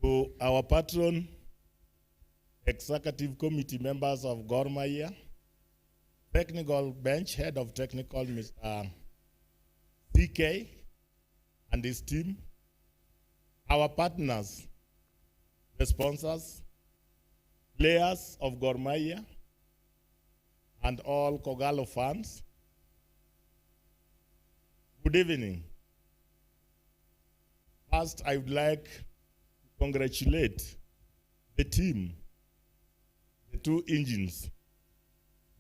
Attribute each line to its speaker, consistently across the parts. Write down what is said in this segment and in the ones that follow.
Speaker 1: To our patron, executive committee members of Gor Mahia, technical bench, head of technical, Mr. CK and his team, our partners, the sponsors, players of Gor Mahia, and all Kogalo fans. Good evening. First, I would like to congratulate the team, the two engines.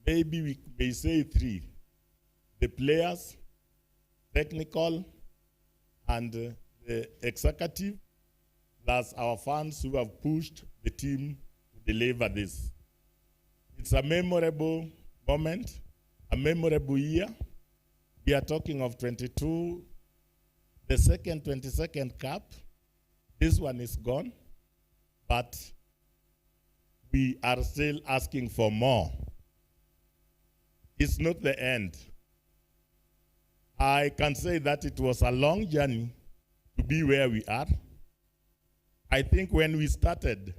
Speaker 1: Maybe we may say three. The players, technical, and the executive, plus our fans who have pushed the team to deliver this. It's a memorable moment, a memorable year. We are talking of 22, the 22nd Cup. This one is gone, but we are still asking for more. It's not the end. I can say that it was a long journey to be where we are. I think when we started,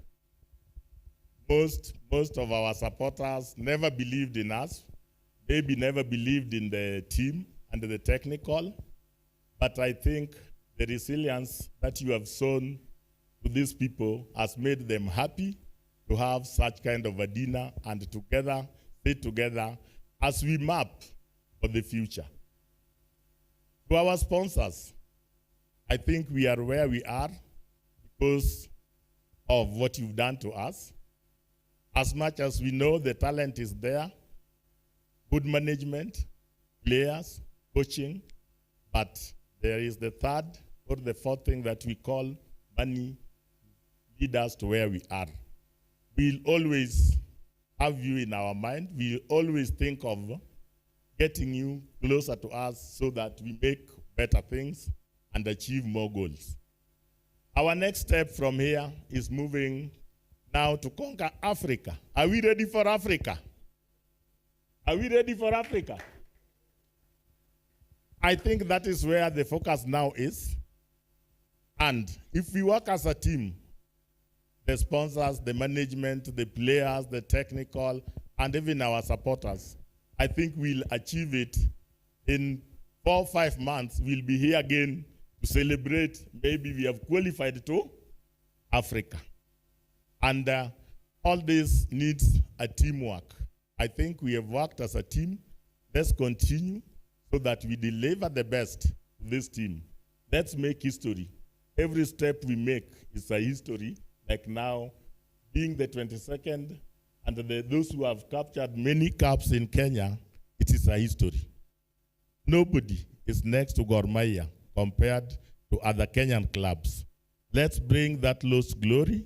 Speaker 1: most of our supporters never believed in us, maybe never believed in the team and the technical, but I think the resilience that you have shown to these people has made them happy to have such kind of a dinner and together, sit together as we map for the future. To our sponsors, I think we are where we are because of what you've done to us. As much as we know the talent is there, good management, players, coaching, but there is the third or the fourth thing that we call money lead us to where we are. We'll always have you in our mind. We'll always think of getting you closer to us so that we make better things and achieve more goals. Our next step from here is moving now to conquer Africa. Are we ready for Africa? Are we ready for Africa? I think that is where the focus now is. And if we work as a team, the sponsors, the management, the players, the technical, and even our supporters, I think we'll achieve it. In 4 or 5 months, we'll be here again to celebrate. Maybe we have qualified to Africa. And all this needs a teamwork. I think we have worked as a team. Let's continue so that we deliver the best to this team. Let's make history. Every step we make is a history. Like now, being the 22nd, and those who have captured many cups in Kenya, it is a history. Nobody is next to Gor Mahia compared to other Kenyan clubs. Let's bring that lost glory,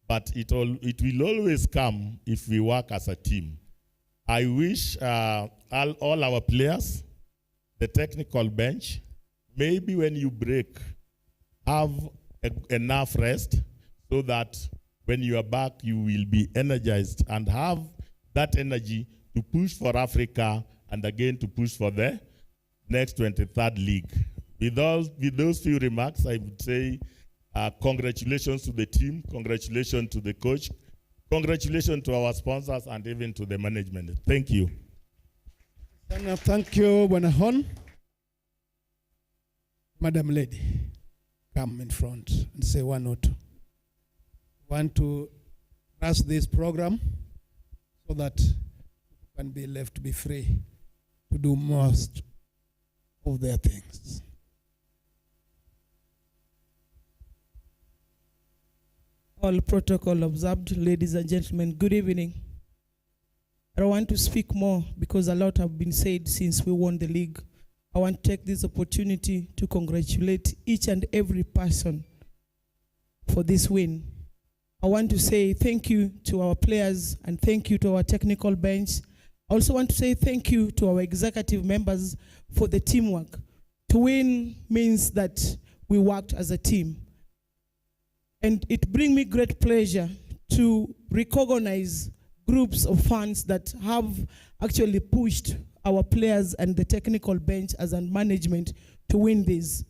Speaker 1: but it will always come if we work as a team. I wish all our players, the technical bench, maybe when you break, have enough rest so that when you are back, you will be energized and have that energy to push for Africa and again to push for the next 23rd league. With those few remarks, I would say congratulations to the team, congratulations to the coach, congratulations to our sponsors and even to the management. Thank you.
Speaker 2: Thank you, Bonahon. Madam Lady, come in front and say one or two. Want to rush this program so that you can be left to be free to do most of their things.
Speaker 3: All protocol observed, ladies and gentlemen, good evening. I don't want to speak more because a lot have been said since we won the league. I want to take this opportunity to congratulate each and every person for this win. I want to say thank you to our players and thank you to our technical bench. I also want to say thank you to our executive members for the teamwork. To win means that we worked as a team. And it brings me great pleasure to recognize groups of fans that have actually pushed our players and the technical bench as a management to win this.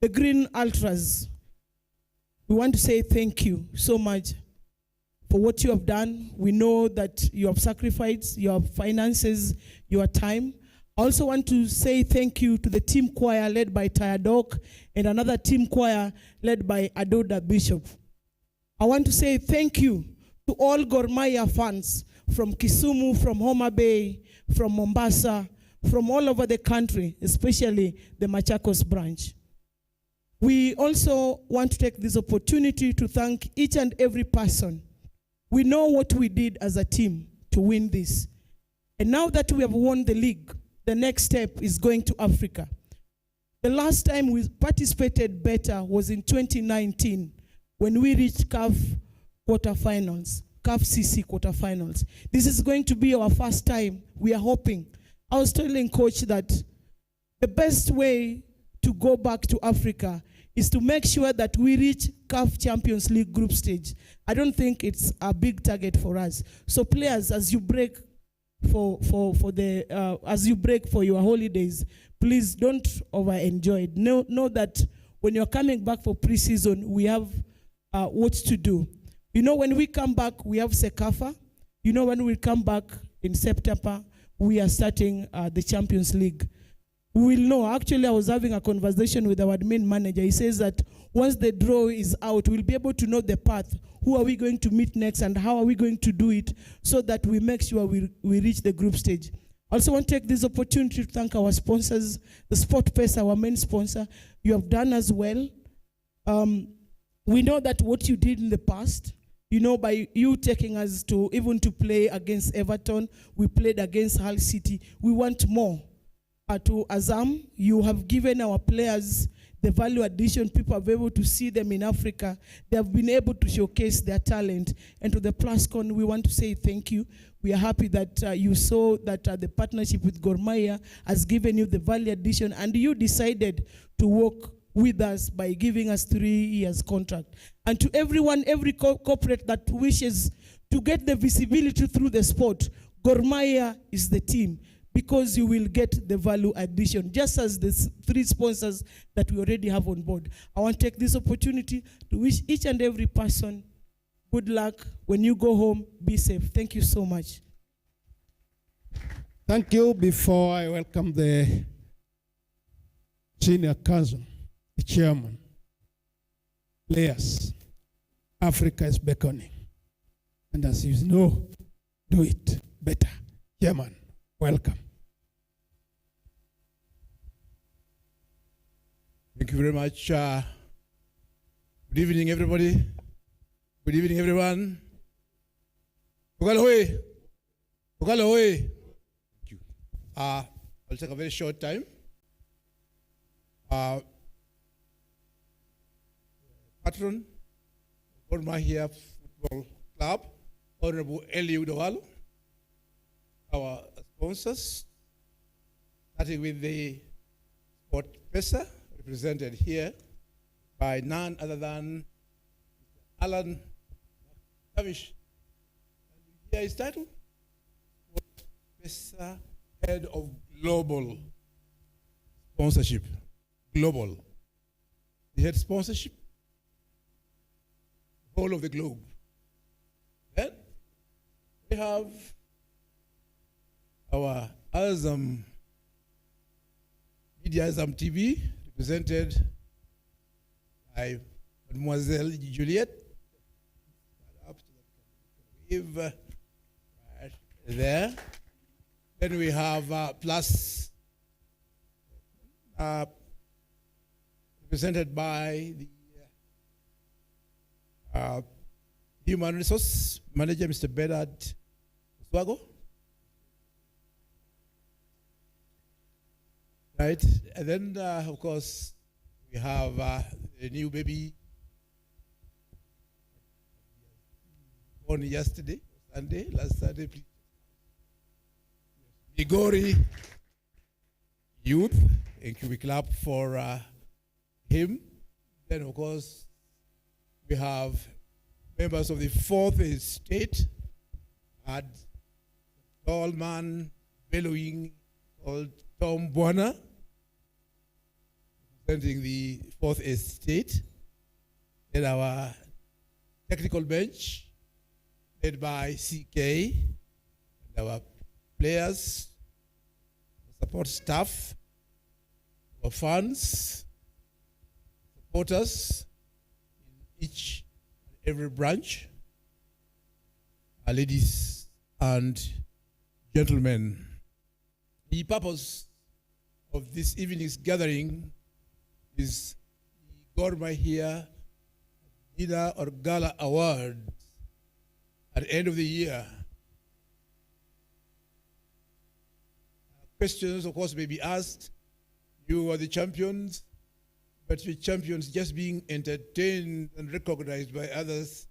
Speaker 3: The Green Ultras, We want to say thank you so much for what you have done. We know that you have sacrificed your finances, your time. I also want to say thank you to the team choir led by Tayadok and another team choir led by Adoda Bishop. I want to say thank you to all Gor Mahia fans from Kisumu, from Homa Bay, from Mombasa, from all over the country, especially the Machakos branch. We also want to take this opportunity to thank each and every person. We know what we did as a team to win this. And now that we have won the league, the next step is going to Africa. The last time we participated better was in 2019 when we reached CAF quarterfinals, CAF CC quarterfinals. This is going to be our first time. We are hoping. I was telling Coach that the best way to go back to Africa is to make sure that we reach CAF Champions League group stage. I don't think it's a big target for us. So players, as you break for your holidays, please don't over-enjoy it. Know that when you're coming back for pre-season, we have what to do. You know, when we come back, we have Sekafa. You know, when we come back in September, we are starting the Champions League. We will know. Actually, I was having a conversation with our admin manager. He says that once the draw is out, we'll be able to know the path. Who are we going to meet next and how are we going to do it so that we make sure we reach the group stage. I also want to take this opportunity to thank our sponsors, the Sport Pesa, our main sponsor. You have done as well. We know that what you did in the past, you know, by you taking us to even to play against Everton, we played against Hull City. We want more. To Azam, you have given our players the value addition. People have been able to see them in Africa. They have been able to showcase their talent. And to the Plascon, we want to say thank you. We are happy that you saw that the partnership with Gor Mahia has given you the value addition, and you decided to work with us by giving us 3 years contract. And to everyone, every corporate that wishes to get the visibility through the sport, Gor Mahia is the team, because you will get the value addition, just as the 3 sponsors that we already have on board. I want to take this opportunity to wish each and every person good luck. When you go home, be safe. Thank you so much.
Speaker 2: Thank you. Before I welcome the senior council, the chairman, players, Africa is beckoning. And as you know, do it better. Chairman, welcome.
Speaker 4: Thank you very much. Good evening, everybody. Good evening, everyone. Thank you. I'll take a very short time. Patron, Gor Mahia Football Club, Honorable Eli Udawalo, our sponsors, starting with the Sport Pesa, represented here by none other than Alan Tavish. Here is title, Sport Pesa, Head of Global Sponsorship. Global. The head sponsorship, whole of the globe. Then we have our Azam Media, Azam TV, represented by Mademoiselle Juliet. Up to the wave right there. Then we have Plus, represented by the Human Resource Manager, Mr. Bedard Swago. Right, and then of course we have a new baby born yesterday, last Sunday. Igori Youth, thank you. We clap for him. Then of course we have members of the fourth estate. Had tall man bellowing called Tom Buona, representing the fourth estate. Then our technical bench, led by CK, and our players, support staff, our fans, supporters in each and every branch, our ladies and gentlemen. The purpose of this evening's gathering is the Gor Mahia Dinner or Gala Award at the end of the year. Questions, of course, may be asked. You are the champions, but the champions just being entertained and recognized by others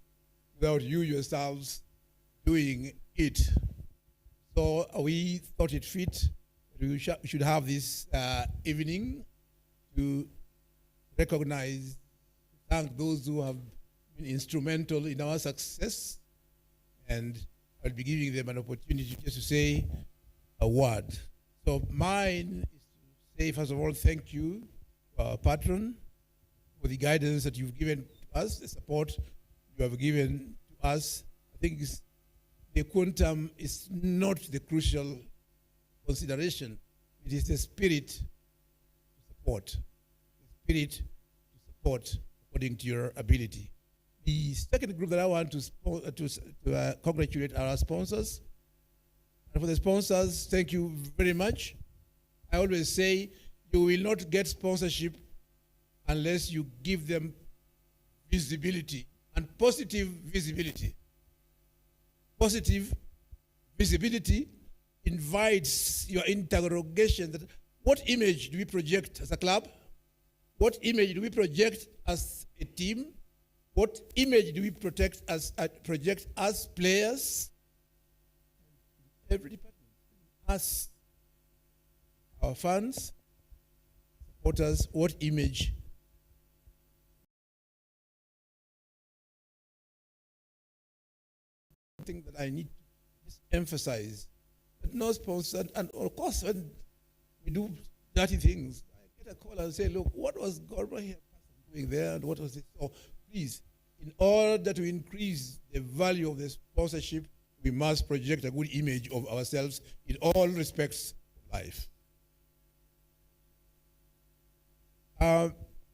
Speaker 4: without you yourselves doing it. So we thought it fit that we should have this evening to recognize, thank those who have been instrumental in our success, and I'll be giving them an opportunity just to say a word. So mine is to say, first of all, thank you to our patron for the guidance that you've given to us, the support you have given to us. I think the quantum is not the crucial consideration. It is the spirit to support. The spirit to support according to your ability. The second group that I want to congratulate are our sponsors. And for the sponsors, thank you very much. I always say you will not get sponsorship unless you give them visibility, and positive visibility. Positive visibility invites your interrogation that what image do we project as a club? What image do we project as a team? What image do we project as players? Every department, us, our fans, supporters, what image? Thing that I need to emphasize, that no sponsor, and of course when we do dirty things, I get a call and say, look, what was Gor Mahia doing there, and what was it? So please, in order to increase the value of the sponsorship, we must project a good image of ourselves in all respects of life.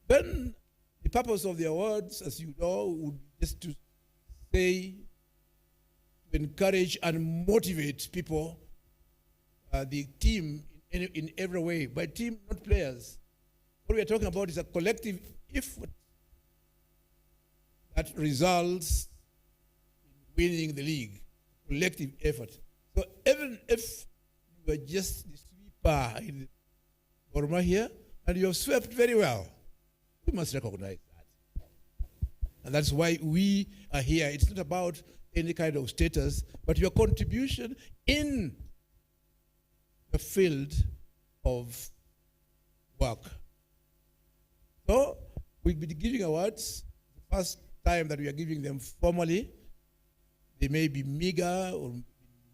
Speaker 4: Then the purpose of the awards, as you know, would be just to say, to encourage and motivate people, the team in every way. By team, not players. What we are talking about is a collective effort that results in winning the league. Collective effort. So even if you are just the sweeper in Gor Mahia and you have swept very well, we must recognize that. And that's why we are here. It's not about any kind of status, but your contribution in the field of work. So we'll be giving awards. The first time that we are giving them formally, they may be meager or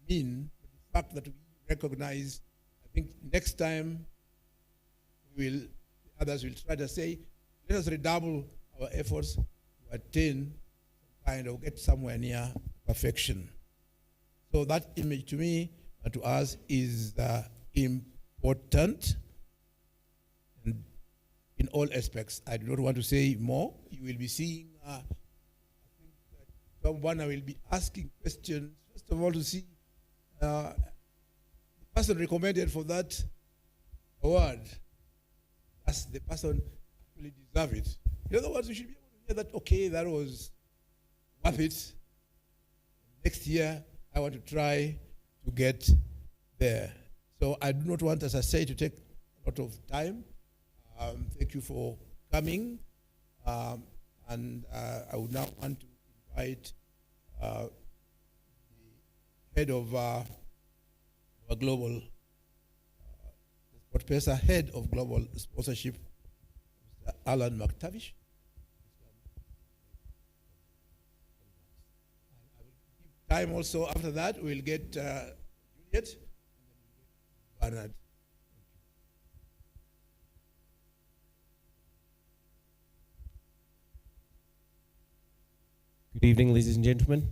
Speaker 4: mean, but the fact that we recognize, I think next time others will try to say, let us redouble our efforts to attain some kind of get somewhere near perfection. So that image to me and to us is important, and in all aspects. I do not want to say more. You will be seeing someone I will be asking questions, first of all, to see the person recommended for that award. Does the person actually deserve it? In other words, we should be able to hear that, okay, that was worth it. Next year, I want to try to get there. So I do not want, as I say, to take a lot of time. Thank you for coming. And I would now want to invite the head of our global sport pesa, head of global sponsorship, Mr. Alan McTavish. I will give time also after that. We'll get Juliet and then Bernard.
Speaker 5: Good evening, ladies and gentlemen.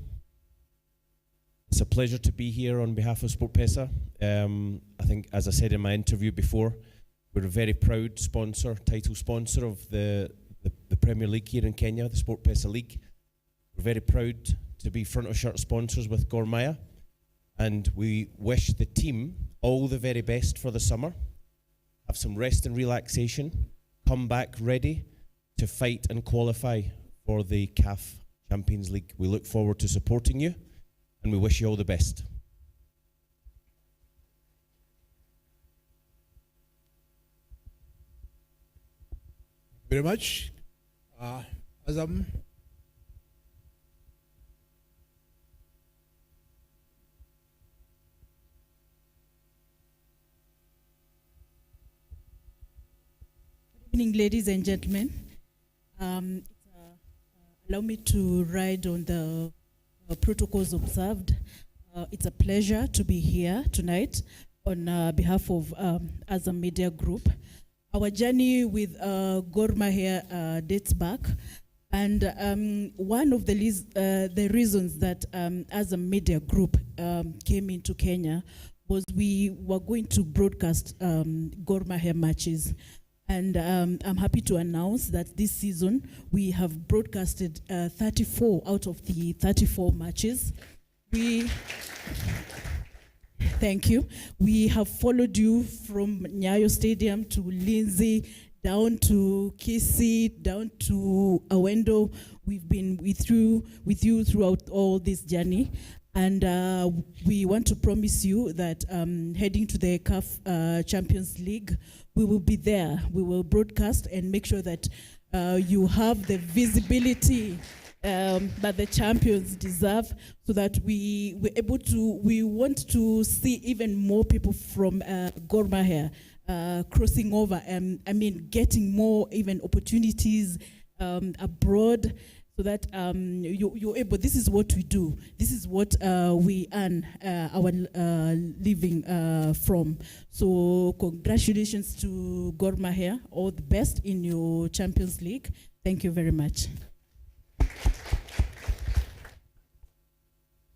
Speaker 5: It's a pleasure to be here on behalf of SportPesa. I think, as I said in my interview before, we're a very proud sponsor, title sponsor of the Premier League here in Kenya, the SportPesa League. We're very proud to be front of shirt sponsors with Gor Mahia, and we wish the team all the very best for the summer. Have some rest and relaxation, come back ready to fight and qualify for the CAF Champions League. We look forward to supporting you, and we wish you all the best.
Speaker 4: Very much. Azam.
Speaker 6: Good evening, ladies and gentlemen. Allow me to ride on the protocols observed. It's a pleasure to be here tonight on behalf of Azam Media Group. Our journey with Gor Mahia dates back, and one of the reasons that Azam Media Group came into Kenya was we were going to broadcast Gor Mahia matches. And I'm happy to announce that this season we have broadcasted 34 out of the 34 matches. Thank you. We have followed you from Nyayo Stadium to Lindsay, down to Kisii, down to Awendo. We've been with you throughout all this journey. And we want to promise you that heading to the CAF Champions League, we will be there. We will broadcast and make sure that you have the visibility that the champions deserve, so that we want to see even more people from Gor Mahia crossing over, getting more even opportunities abroad, so that you're able. This is what we do. This is what we earn our living from. So congratulations to Gor Mahia. All the best in your Champions League. Thank you very much.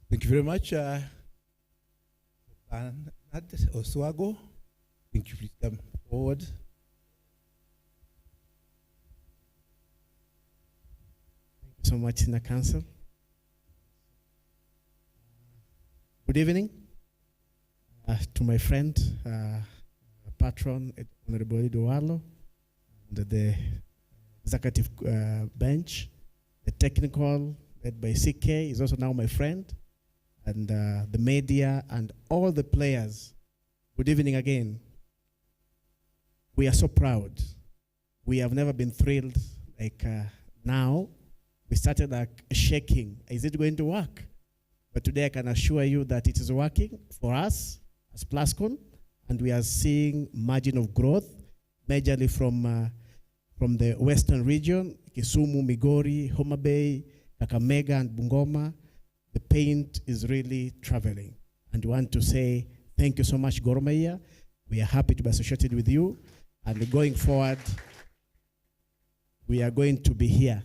Speaker 4: Thank you very much. Oswago, thank you. Please come forward.
Speaker 7: So much in the council. Good evening to my friend, patron, Honorable Eduardo, and the executive bench, the technical led by CK is also now my friend, and the media and all the players. Good evening again. We are so proud. We have never been thrilled like now. We started like shaking. Is it going to work? But today I can assure you that it is working for us as Plascon, and we are seeing margin of growth, majorly from the western region, Kisumu, Migori, Homa Bay, Kakamega, and Bungoma. The paint is really traveling. And we want to say thank you so much, Gor Mahia. We are happy to be associated with you. And going forward, we are going to be here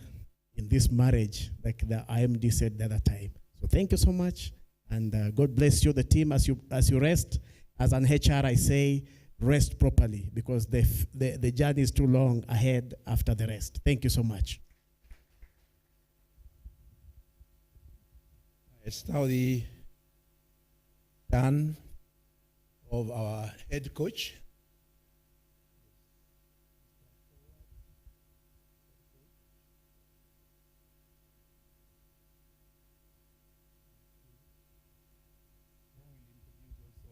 Speaker 7: in this marriage, like the IMD said the other time. So thank you so much, and God bless you, the team, as you rest. As an HR, I say rest properly, because the journey is too long ahead after the rest. Thank you so much.
Speaker 4: It's now the turn of our head coach.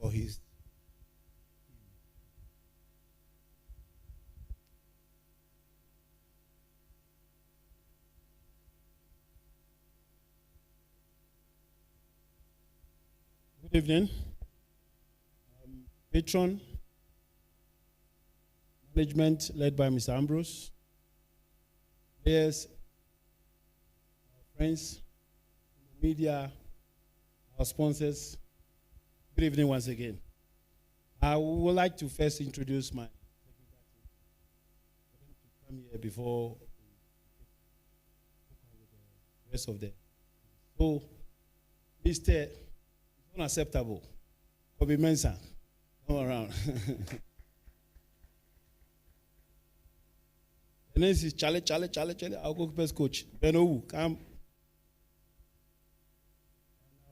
Speaker 4: For his
Speaker 8: Good evening. Patron, management led by Mr. Ambrose, players, our friends, media, our sponsors. Good evening once again. I would like to first introduce my technical team for them to come here before the rest of the So, Mr. It's unacceptable. Kobe Mensah, come around. And then this Charlie. Our goalkeepers coach, Ben Owu, come.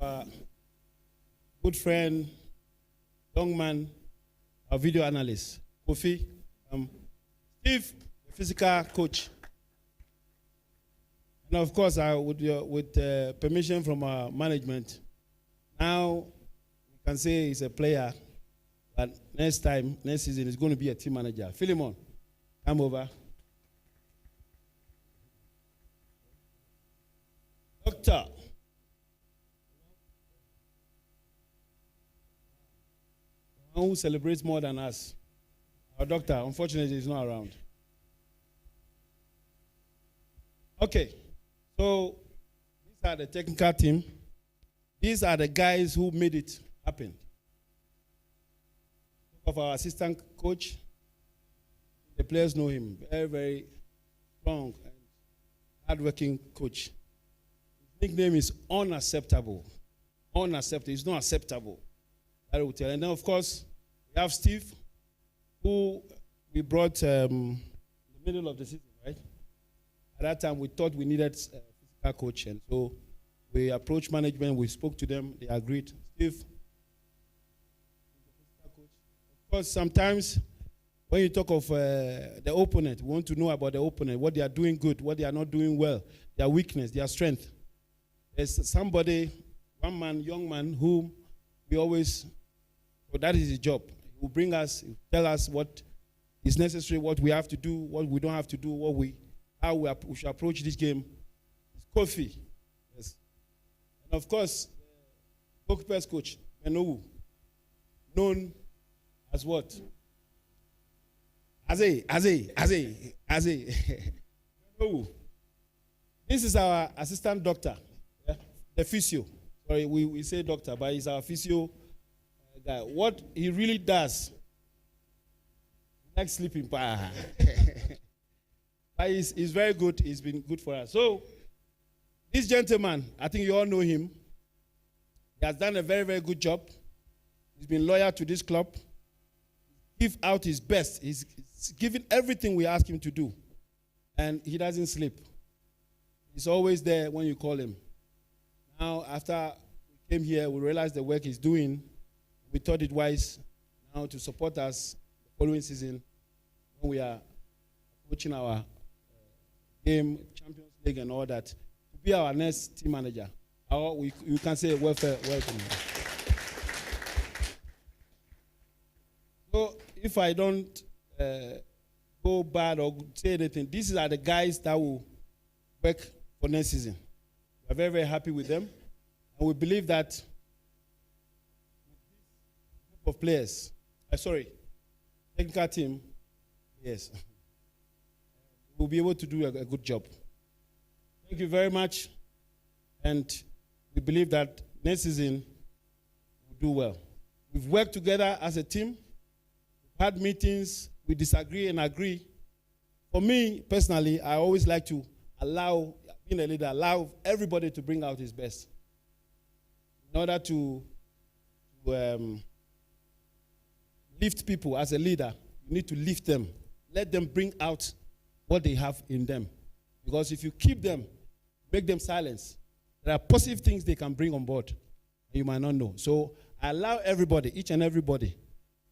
Speaker 8: Our good friend, young man, our video analyst, Kofi, Steve, the physical coach. And of course, with permission from our management, now we can say he's a player, but next season, he's going to be a team manager. Philemon, come over. Doctor. Who celebrates more than us. Our doctor, unfortunately, is not around. Okay, so these are the technical team. These are the guys who made it happen. Of our assistant coach, the players know him. Very, very strong and hardworking coach. His nickname is Unacceptable. Unacceptable. It's not acceptable. I will tell. And then, of course, we have Steve, who we brought in the middle of the season, right? At that time, we thought we needed a physical coach. And so we approached management. We spoke to them. They agreed. Steve, of course, sometimes when you talk of the opponent, we want to know about the opponent, what they are doing good, what they are not doing well, their weakness, their strength. There's somebody, one man, young man, whom we always, well, that is his job. He will bring us, tell us what is necessary, what we have to do, what we don't have to do, how we should approach this game. It's Kofi. Yes. And of course, goalkeeper's coach, Menowu, known as what? Aze. Menowu. This is our assistant doctor, the physio. Sorry, we say doctor, but he's our physio guy. What he really does, he likes sleeping. But he's very good. He's been good for us. So, this gentleman, I think you all know him. He has done a very, very good job. He's been loyal to this club. Give out his best. He's giving everything we ask him to do. And he doesn't sleep. He's always there when you call him. Now, after we came here, we realized the work he's doing. We thought it wise now to support us the following season when we are coaching our game, Champions League and all that, to be our next team manager. You can say welcome. So if I don't go bad or say anything, these are the guys that will work for next season. We're very, very happy with them. And we believe that group of players, technical team, yes, we'll be able to do a good job. Thank you very much. And we believe that next season we'll do well. We've worked together as a team. We've had meetings. We disagree and agree. For me, personally, I always like to being a leader, allow everybody to bring out his best. In order to lift people as a leader, you need to lift them. Let them bring out what they have in them. Because if you keep them, make them silence, there are positive things they can bring on board. You might not know. So I allow everybody, each and everybody.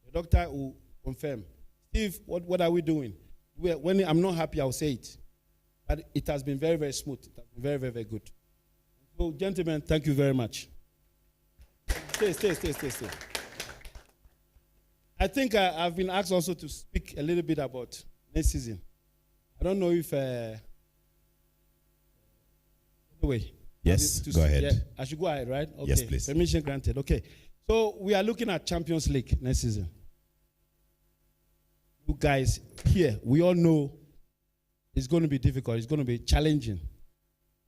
Speaker 8: The doctor will confirm. Steve, what are we doing? When I'm not happy, I'll say it. But it has been very, very smooth. It has been very, very, very good. So, gentlemen, thank you very much. Stay. I think I've been asked also to speak a little bit about next season. I don't know if... anyway.
Speaker 9: Yes, go ahead.
Speaker 8: Yeah, I should go ahead, right? Okay.
Speaker 9: Yes, please.
Speaker 8: Permission granted. Okay. So, we are looking at Champions League next season. You guys here, we all know it's going to be difficult. It's going to be challenging.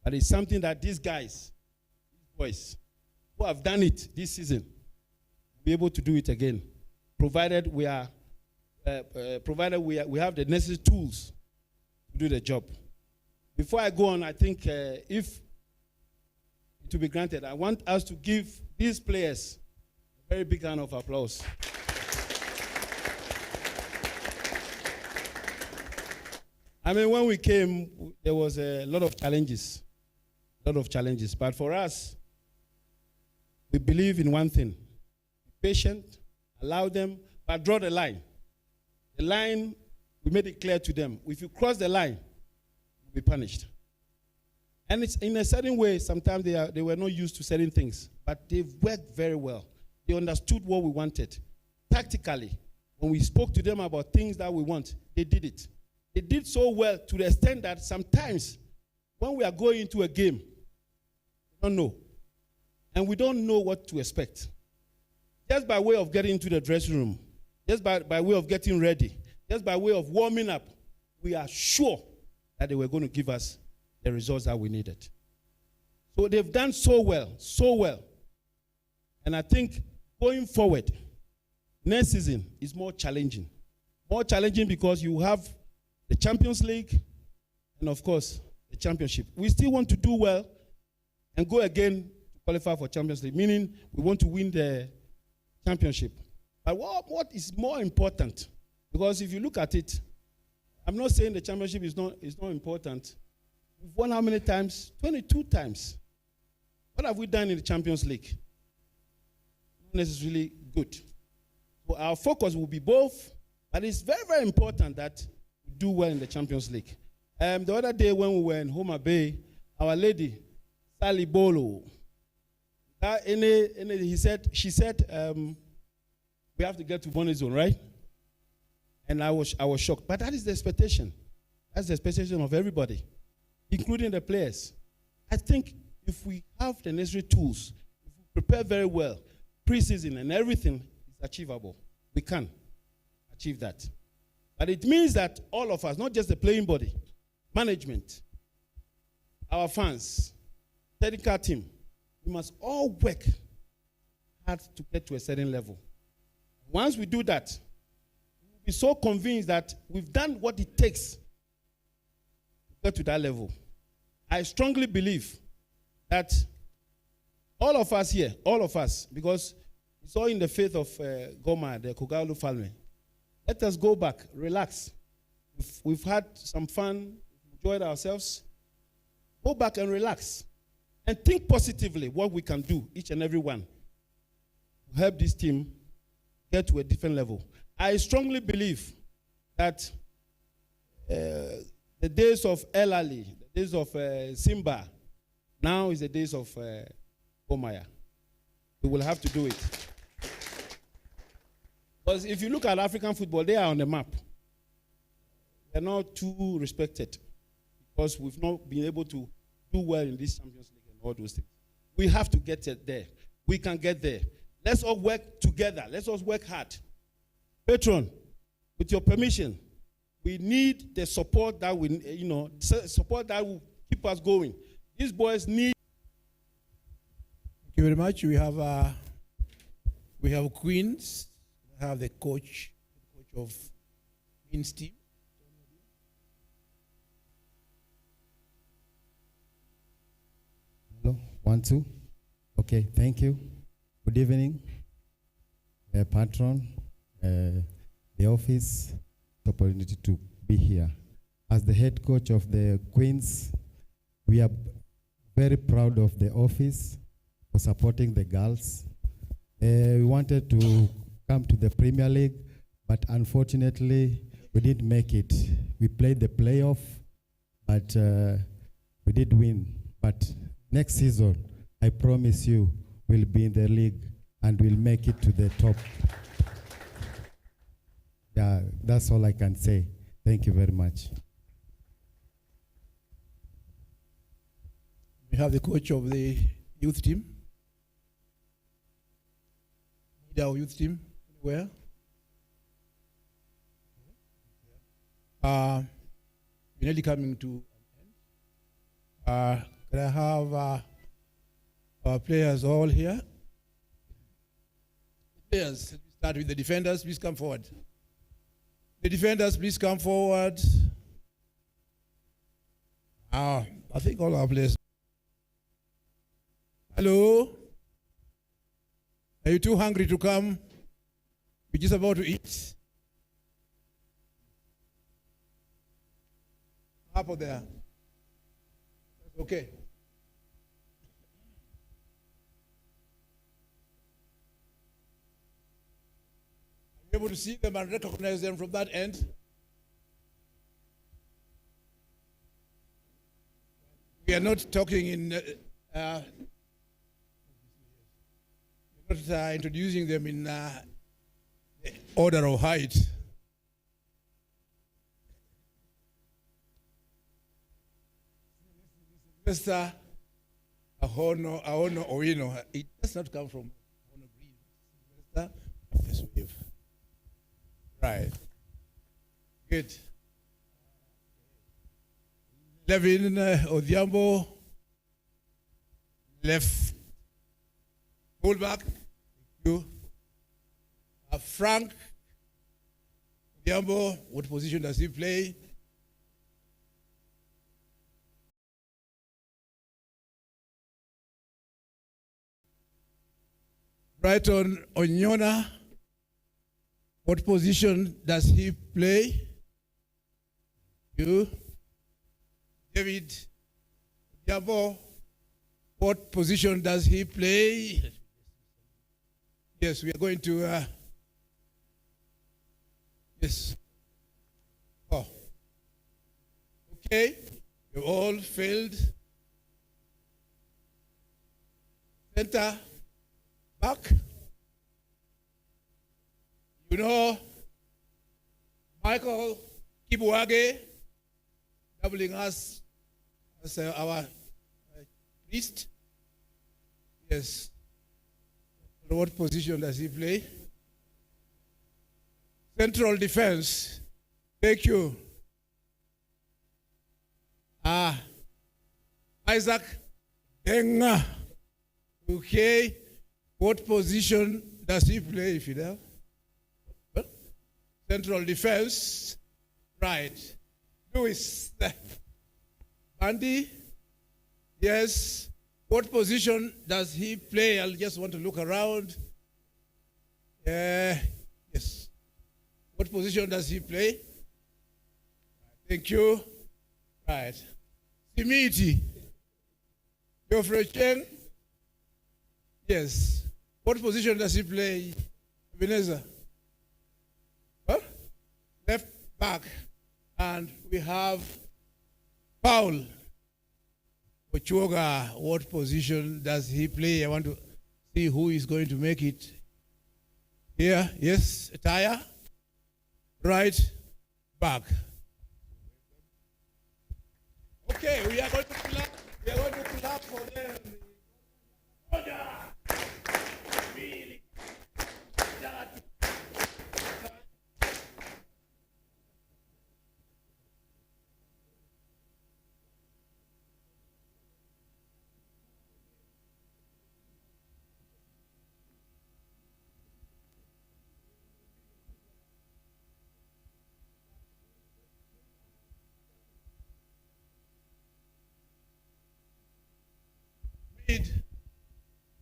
Speaker 8: But it's something that these guys, these boys, who have done it this season, will be able to do it again, provided we have the necessary tools to do the job. Before I go on, I think if it to be granted. I want us to give these players a very big round of applause. I mean, when we came, there was a lot of challenges. But for us, we believe in one thing. Be patient, allow them, but draw the line. The line, we made it clear to them. If you cross the line, you'll be punished. And it's in a certain way, sometimes they were not used to certain things, but they've worked very well. They understood what we wanted. Tactically, when we spoke to them about things that we want, they did it. They did so well to the extent that sometimes when we are going into a game, we don't know. And we don't know what to expect. Just by way of getting into the dressing room, just by way of getting ready, just by way of warming up, we are sure that they were going to give us the results that we needed. So they've done so well. And I think going forward, next season is more challenging. More challenging because you have the Champions League and, of course, the championship. We still want to do well and go again to qualify for Champions League, meaning we want to win the championship. But what is more important, because if you look at it, I'm not saying the championship is not important. We've won how many times? 22 times. What have we done in the Champions League? Not necessarily good. So our focus will be both, but it's very, very important that we do well in the Champions League. The other day when we were in Homa Bay, our lady, Sally Bolo, she said, we have to get to bonus zone, right? And I was shocked. But that is the expectation. That's the expectation of everybody, including the players. I think if we have the necessary tools, if we prepare very well, preseason and everything is achievable. We can achieve that. But it means that all of us, not just the playing body, management, our fans, technical team, we must all work hard to get to a certain level. Once we do that, we'll be so convinced that we've done what it takes to get to that level. I strongly believe that all of us here, because it's all in the faith of Gor Mahia, the Kogalu family. Let us go back, relax. We've had some fun, enjoyed ourselves. Go back and relax. And think positively what we can do, each and every one, to help this team get to a different level. I strongly believe that the days of El Ali, the days of Simba, now is the days of Gor Mahia. We will have to do it. Because if you look at African football, they are on the map. They're not too respected because we've not been able to do well in this Champions League and all those things. We have to get it there. We can get there. Let's all work together. Let's all work hard. Patron, with your permission, we need the support that support that will keep us going. These boys need.
Speaker 4: Thank you very much. We have Queens. We have the coach of Queens team.
Speaker 9: Hello, 1, 2. Okay, thank you. Good evening, patron, the office, the opportunity to be here. As the head coach of the Queens, we are very proud of the office for supporting the girls. We wanted to come to the Premier League, but unfortunately, we didn't make it. We played the playoff, but we did win. But next season, I promise you, we'll be in the league and we'll make it to the top. Yeah, that's all I can say. Thank you very much.
Speaker 4: We have the coach of the youth team. Our youth team, where? We're nearly coming to an end. Can I have our players all here? Players, let me start with the defenders. Please come forward. The defenders, please come forward. I think all our players. Hello? Are you too hungry to come? We're just about to eat. Up there. That's okay. Are you able to see them and recognize them from that end? We are not talking in, we're not introducing them in order of height. Mr. Ahono Owino, it does not come from Ahono Green. Mr. Yes, we have. Right. Good. Levin Odhiambo, left fullback. Thank you. Frank Odhiambo, what position does he play? Brighton Onyona, what position does he play? You. David Yabo, what position does he play? Yes, we are going to, yes. Oh, okay, you all failed. Center, back. You know, Michael Kibuage, doubling us as our priest. Yes. What position does he play? Central defense. Thank you. Isaac Denga. Okay. What position does he play, Fidel? Central defense. Right. Louis. Andy? Yes. What position does he play? I'll just want to look around. Yes. What position does he play? Thank you. Right. Simiti. Geoffrey. Yes. What position does he play? Ebenezer. Huh? Left back. And we have Paul Ochuoga. What position does he play? I want to see who is going to make it. Here, yes, Taya. Right back. Okay, we are going to clap. We are going to clap for them. Order. Really.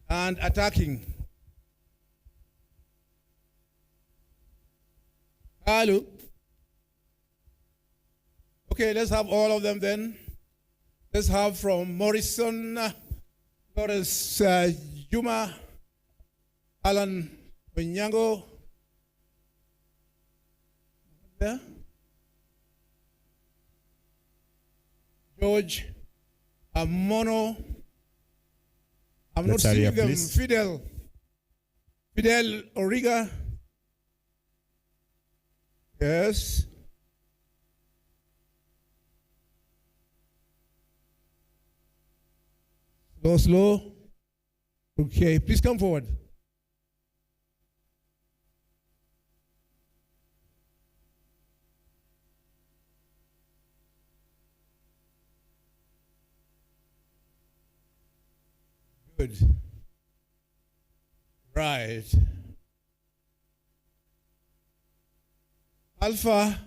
Speaker 4: And attacking. Hello. Okay, let's have all of them then. Let's have from Morrison, Lawrence Juma, Alan Onyango. There. George Amono. I'm not seeing them. Please. Fidel Origa. Yes. Slow. Okay, please come forward. Good. Right. Alpha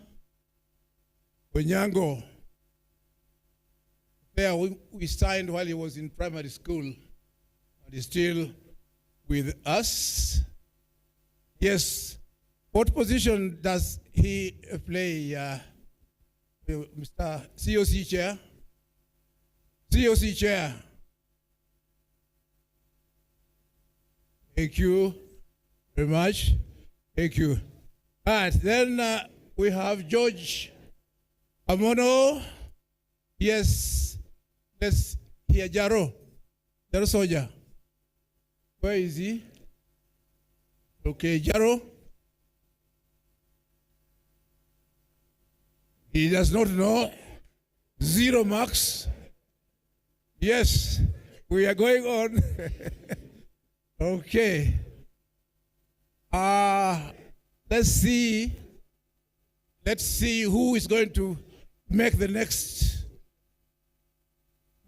Speaker 4: Onyango. There we signed while he was in primary school. but he's still with us. Yes. What position does he play, Mr. COC Chair? COC Chair. Thank you very much. Thank you. All right, then we have George Amono. Yes, let's hear Jaro. Jaro Soja. Where is he? Okay, Jaro. He does not know. 0 marks. Yes, we are going on. Okay. Let's see who is going to make the next.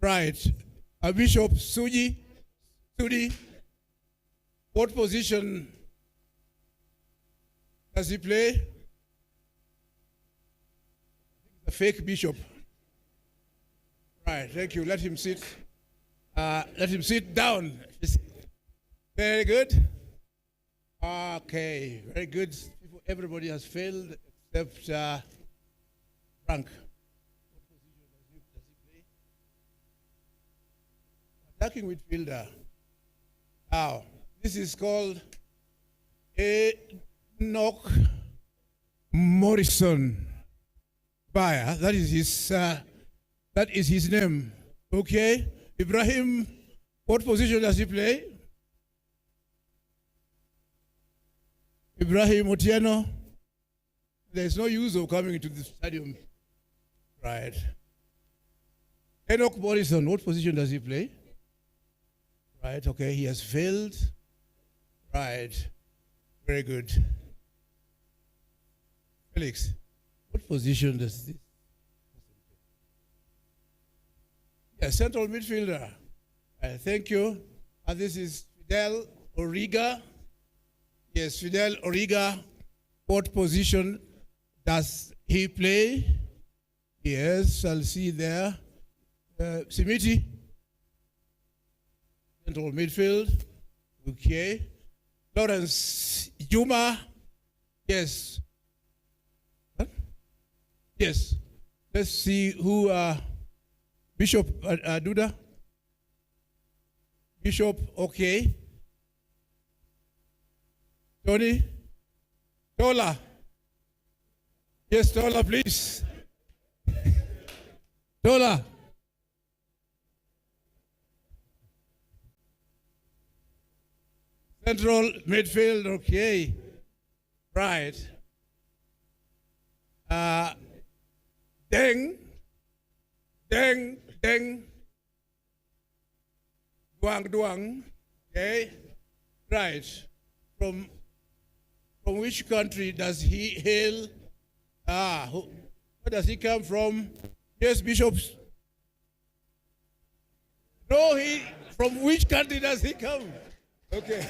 Speaker 4: Right. Bishop Sudi. What position does he play? A fake bishop. Right, thank you. Let him sit. Let him sit down. Very good. Okay, very good. Everybody has failed except Frank. What position does he play? Attacking midfielder. Now, this is called Enoch Morrison Bayer. That is his name. Okay. Ibrahim, what position does he play? Ibrahim Otieno. There's no use of coming into the stadium. Right. Enoch Morrison, what position does he play? Right, okay, he has failed. Right, very good. Felix, what position does this? Yeah, central midfielder. Thank you. And this is Fidel Origa. Yes, Fidel Origa. What position does he play? Yes, I'll see there. Simiti. Central midfield. Okay. Lawrence Juma. Yes. What? Yes. Let's see who Bishop Duda. Bishop, okay. Tony. Tola. Yes, Tola, please. Tola. Central midfield, okay. Right. Deng. Duang. Okay. Right. From which country does he hail? Where does he come from? Yes, bishops. No, from which country does he come? Okay.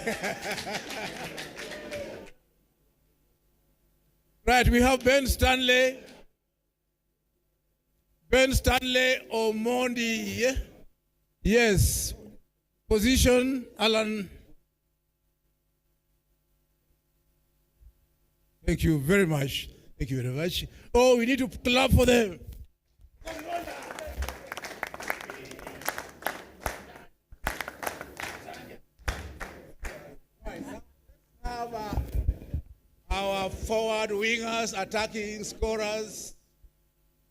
Speaker 4: Right, we have Ben Stanley. Ben Stanley Omondi. Yes. Position, Alan. Thank you very much. Thank you very much. Oh, we need to clap for them. Our forward wingers, attacking scorers,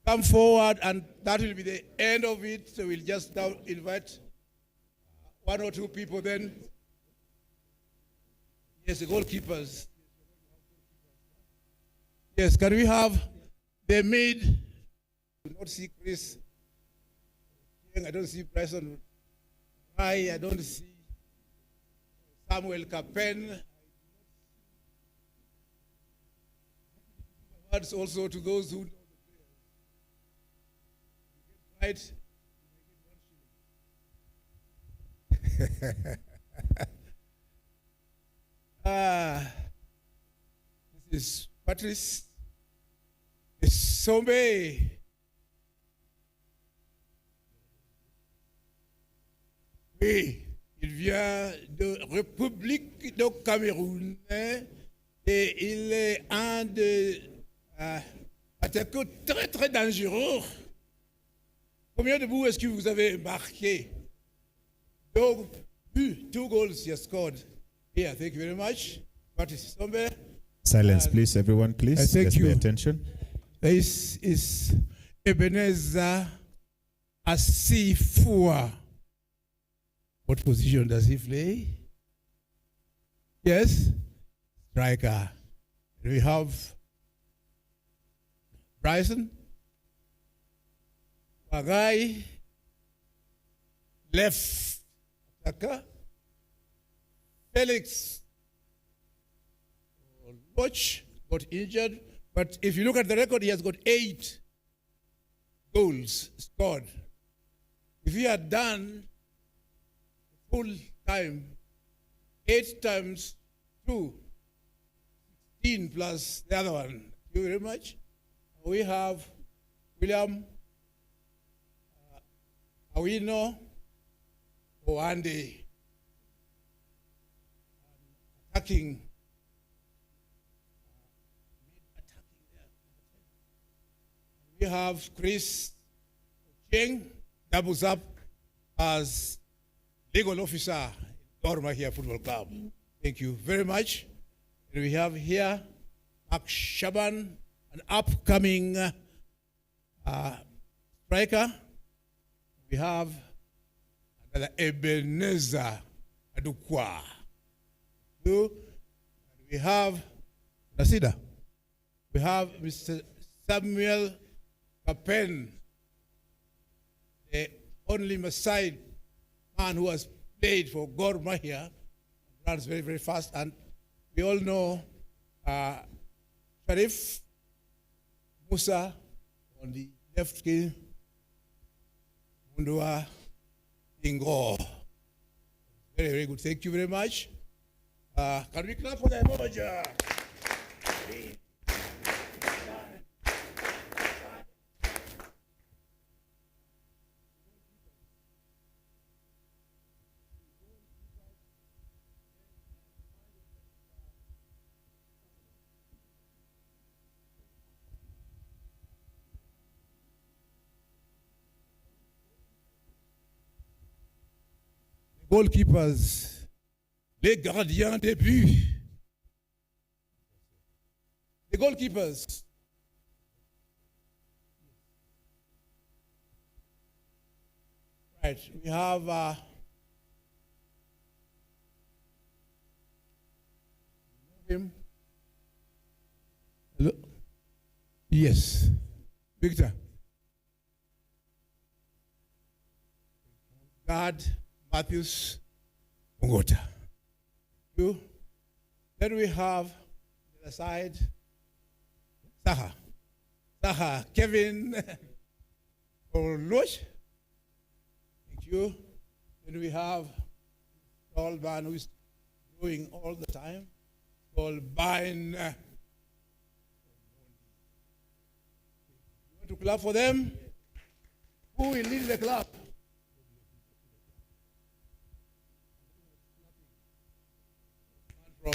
Speaker 4: come forward, and that will be the end of it. So we'll just now invite 1 or 2 people then. Yes, the goalkeepers. Yes, can we have the mid? I do not see Chris. I don't see Bryson. I don't see Samuel Capen. Words also to those who know the players. Right? This is Patrice Sombe. Il vient de République du Cameroun et il est un des attaquants très très dangereux. Combien de buts est-ce que vous avez marqué? Two goals he has scored. Yeah, thank you very much. Patrice Sombe.
Speaker 10: Silence, please, everyone, please.
Speaker 4: Thank
Speaker 10: Let's
Speaker 4: you.
Speaker 10: pay attention.
Speaker 4: This is Ebenezer Asifua. What position does he play? Yes, striker. We have Bryson, Wagai, left attacker, Felix Watch got injured, but if you look at the record, he has got 8 goals scored. If he had done full time, 8 times 2, 16 plus the other one. Thank you very much. We have William Awino Oande attacking. We have Chris Cheng doubles up as legal officer in Gor Mahia Football Club. Thank you very much. And we have here Mark Shaban, an upcoming striker. We have another Ebenezer Adukwa. We have Nasida. We have Mr. Samuel Kapen, the only Maasai man who has played for Gor Mahia, runs very, very fast. And we all know Sharif Musa on the left skin, Mundua Ingo. Very, very good. Thank you very much. Can we clap for the manager? Goalkeepers, les gardiens des buts. The goalkeepers. Right, we have him. Hello? Yes, Victor. God. Matthews Ngota. Then we have the other side, Saha, Kevin Olush. Thank you. Then we have tall man who is doing all the time, called Bain. You want to clap for them? Who will lead the clap? From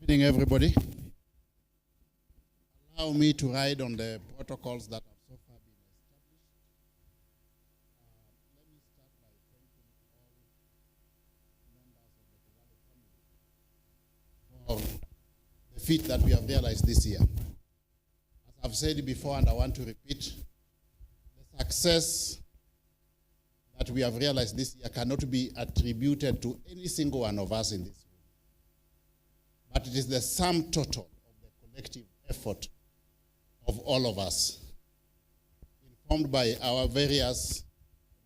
Speaker 11: Good evening, everybody. Allow me to ride on the protocols that have so far been established. Let me start by thanking all members of the Kogalo family for the feat that we have realized this year. As I've said before, and I want to repeat, the success that we have realized this year cannot be attributed to any single one of us in this room. But it is the sum total of the collective effort of all of us, informed by our various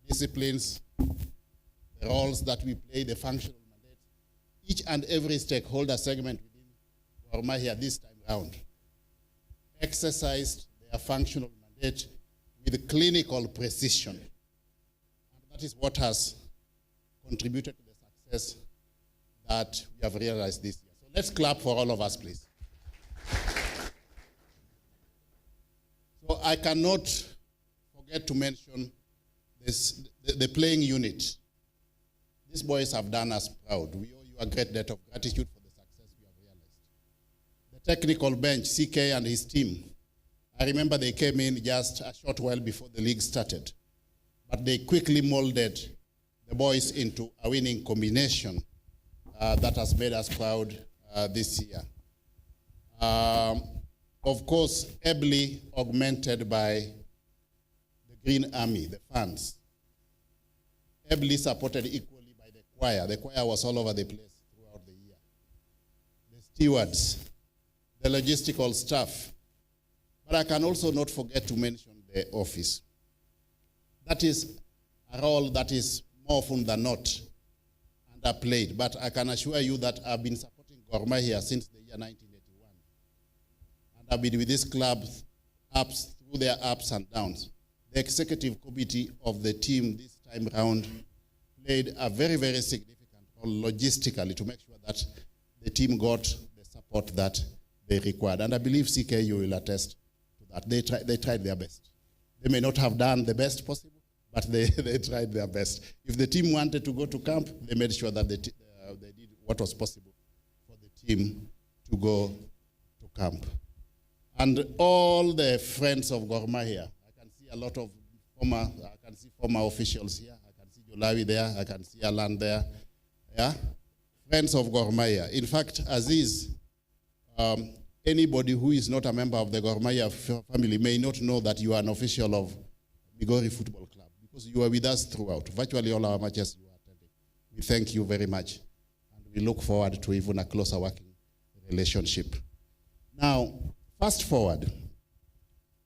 Speaker 11: disciplines, the roles that we play, the functional mandate. Each and every stakeholder segment within Gor Mahia this time round exercised their functional mandate with clinical precision. And that is what has contributed to the success that we have realized this year. So let's clap for all of us, please. So I cannot forget to mention this, the playing unit. These boys have done us proud. We owe you a great debt of gratitude for the success we have realized. The technical bench, CK and his team, I remember they came in just a short while before the league started, but they quickly molded the boys into a winning combination that has made us proud this year. Of course, ably augmented by the Green Army, the fans. Ably supported equally by the choir. The choir was all over the place throughout the year. The stewards, the logistical staff. But I can also not forget to mention the office. That is a role that is more often than not underplayed. But I can assure you that I've been supporting Gor Mahia since the year 1981. And I've been with this club through their ups and downs. The executive committee of the team this time round played a very, very significant role logistically to make sure that the team got the support that they required. And I believe, CK, you will attest to that. They tried their best. They may not have done the best possible, but they tried their best. If the team wanted to go to camp, they made sure that they did what was possible for the team to go to camp. And all the friends of Gor Mahia, I can see a lot of former officials here. I can see Jolawi there. I can see Alan there. Yeah, friends of Gor Mahia. In fact, Aziz, anybody who is not a member of the Gor Mahia family may not know that you are an official of Migori Football Club because you are with us throughout. Virtually all our matches you are attending. We thank you very much, and we look forward to even a closer working relationship. Now, fast forward.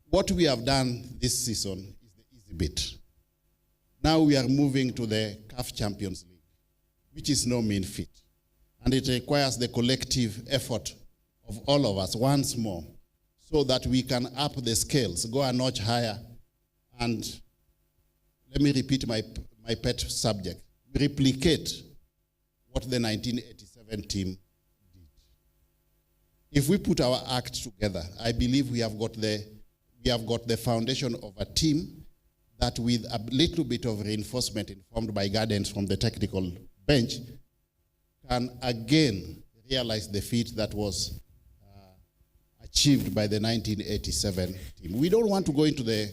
Speaker 11: What we have done this season is the easy bit. Now we are moving to the CAF Champions League, which is no mean feat. And it requires the collective effort of all of us once more so that we can up the scales, go a notch higher. And let me repeat my pet subject, replicate what the 1987 team. If we put our act together, I believe we have got the foundation of a team that, with a little bit of reinforcement informed by guidance from the technical bench, can again realize the feat that was achieved by the 1987 team. We don't want to go into the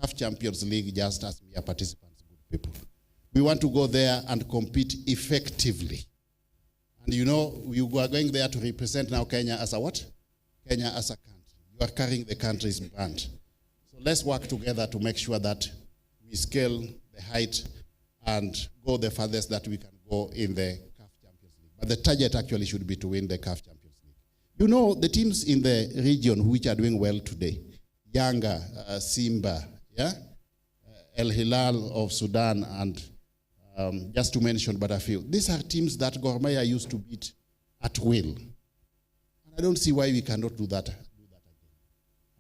Speaker 11: CAF Champions League just as mere participants, good people. We want to go there and compete effectively. And you know, you are going there to represent now Kenya as a what? Kenya as a country. You are carrying the country's brand. So let's work together to make sure that we scale the height and go the farthest that we can go in the CAF Champions League. But the target actually should be to win the CAF Champions League. You know, the teams in the region which are doing well today, Yanga, Simba, yeah? El Hilal of Sudan, and just to mention but a few. These are teams that Gor Mahia used to beat at will. And I don't see why we cannot do that again.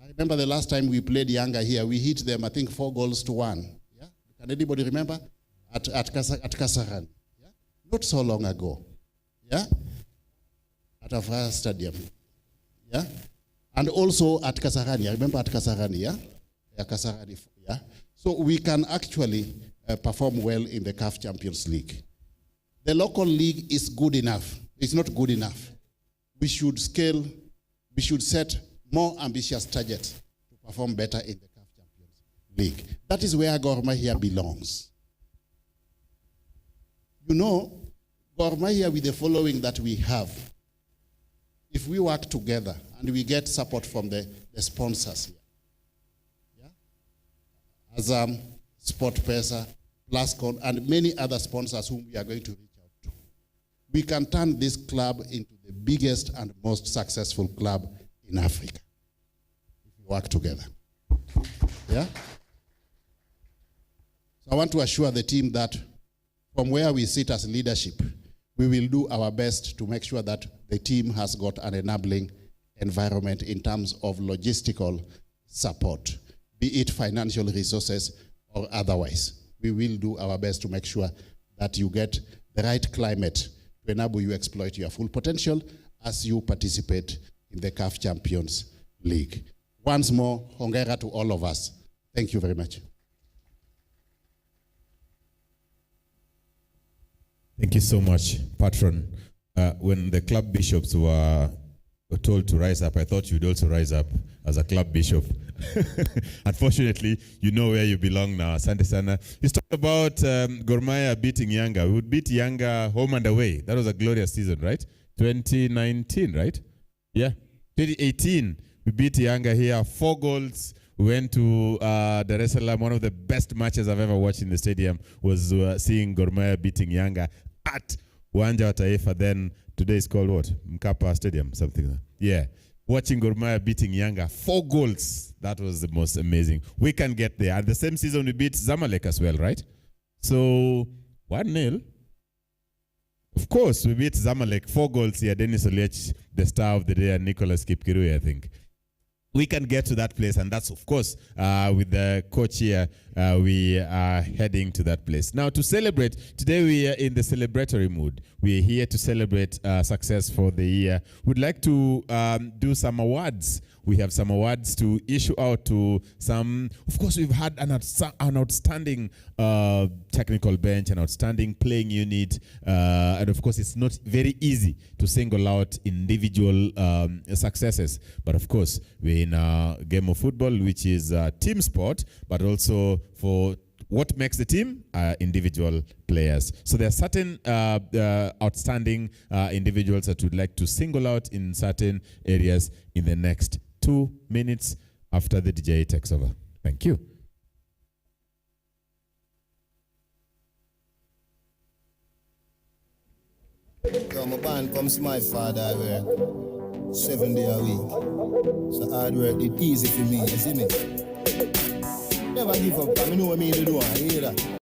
Speaker 11: I remember the last time we played Yanga here, we hit them, I think, 4-1. Yeah? Can anybody remember? At Kasarani. Yeah? Not so long ago. Yeah? At Afra Stadium. Yeah? And also at Kasarani. I remember at Kasarani, yeah? Yeah, Kasarani, yeah? So we can actually perform well in the CAF Champions League. The local league is good enough. It's not good enough. we should set more ambitious targets to perform better in the CAF Champions League. That is where Gor Mahia belongs. You know, Gor Mahia, with the following that we have, if we work together and we get support from the sponsors here, Azam, SportPesa, Plascon, and many other sponsors whom we are going to reach out to, we can turn this club into the biggest and most successful club in Africa if we work together. Yeah? So I want to assure the team that from where we sit as leadership, we will do our best to make sure that the team has got an enabling environment in terms of logistical support, be it financial resources or otherwise. We will do our best to make sure that you get the right climate to enable you exploit your full potential as you participate in the CAF Champions League. Once more, hongera to all of us. Thank you very much.
Speaker 10: Thank you so much, Patron. When the club bishops were told to rise up, I thought you'd also rise up as a club bishop. Unfortunately, you know where you belong now. Asante sana. He's talking about Gor Mahia beating Yanga. We would beat Yanga home and away. That was a glorious season, right? 2019, right? Yeah. 2018, we beat Yanga here. 4 goals. We went to Dar es Salaam. One of the best matches I've ever watched in the stadium was seeing Gor Mahia beating Yanga at Uwanja wa Taifa. Then today is called what? Mkapa Stadium, something like that. Yeah. Watching Gor Mahia beating Yanga, 4 goals. That was the most amazing. We can get there. And the same season we beat Zamalek as well, right? So 1-0. Of course, we beat Zamalek, 4 goals here. Dennis Oliech, the star of the day, and Nicholas Kipkirui, I think. We can get to that place, and that's, of course, with the coach here, we are heading to that place. Now, to celebrate, today we are in the celebratory mood. We are here to celebrate success for the year. We'd like to do some awards. We have some awards to issue out to some. Of course, we've had an outstanding technical bench, an outstanding playing unit, and of course, it's not very easy to single out individual successes. But of course, we're in a game of football, which is a team sport, but also for what makes the team? Individual players. So there are certain outstanding individuals that we'd like to single out in certain areas in the next 2 minutes after the DJ takes over. Thank you.
Speaker 12: So my band comes to my father, I work 7 days a week. So hard work, it's easy for me, you see me? Never give up, I know what I mean to do, I hear that.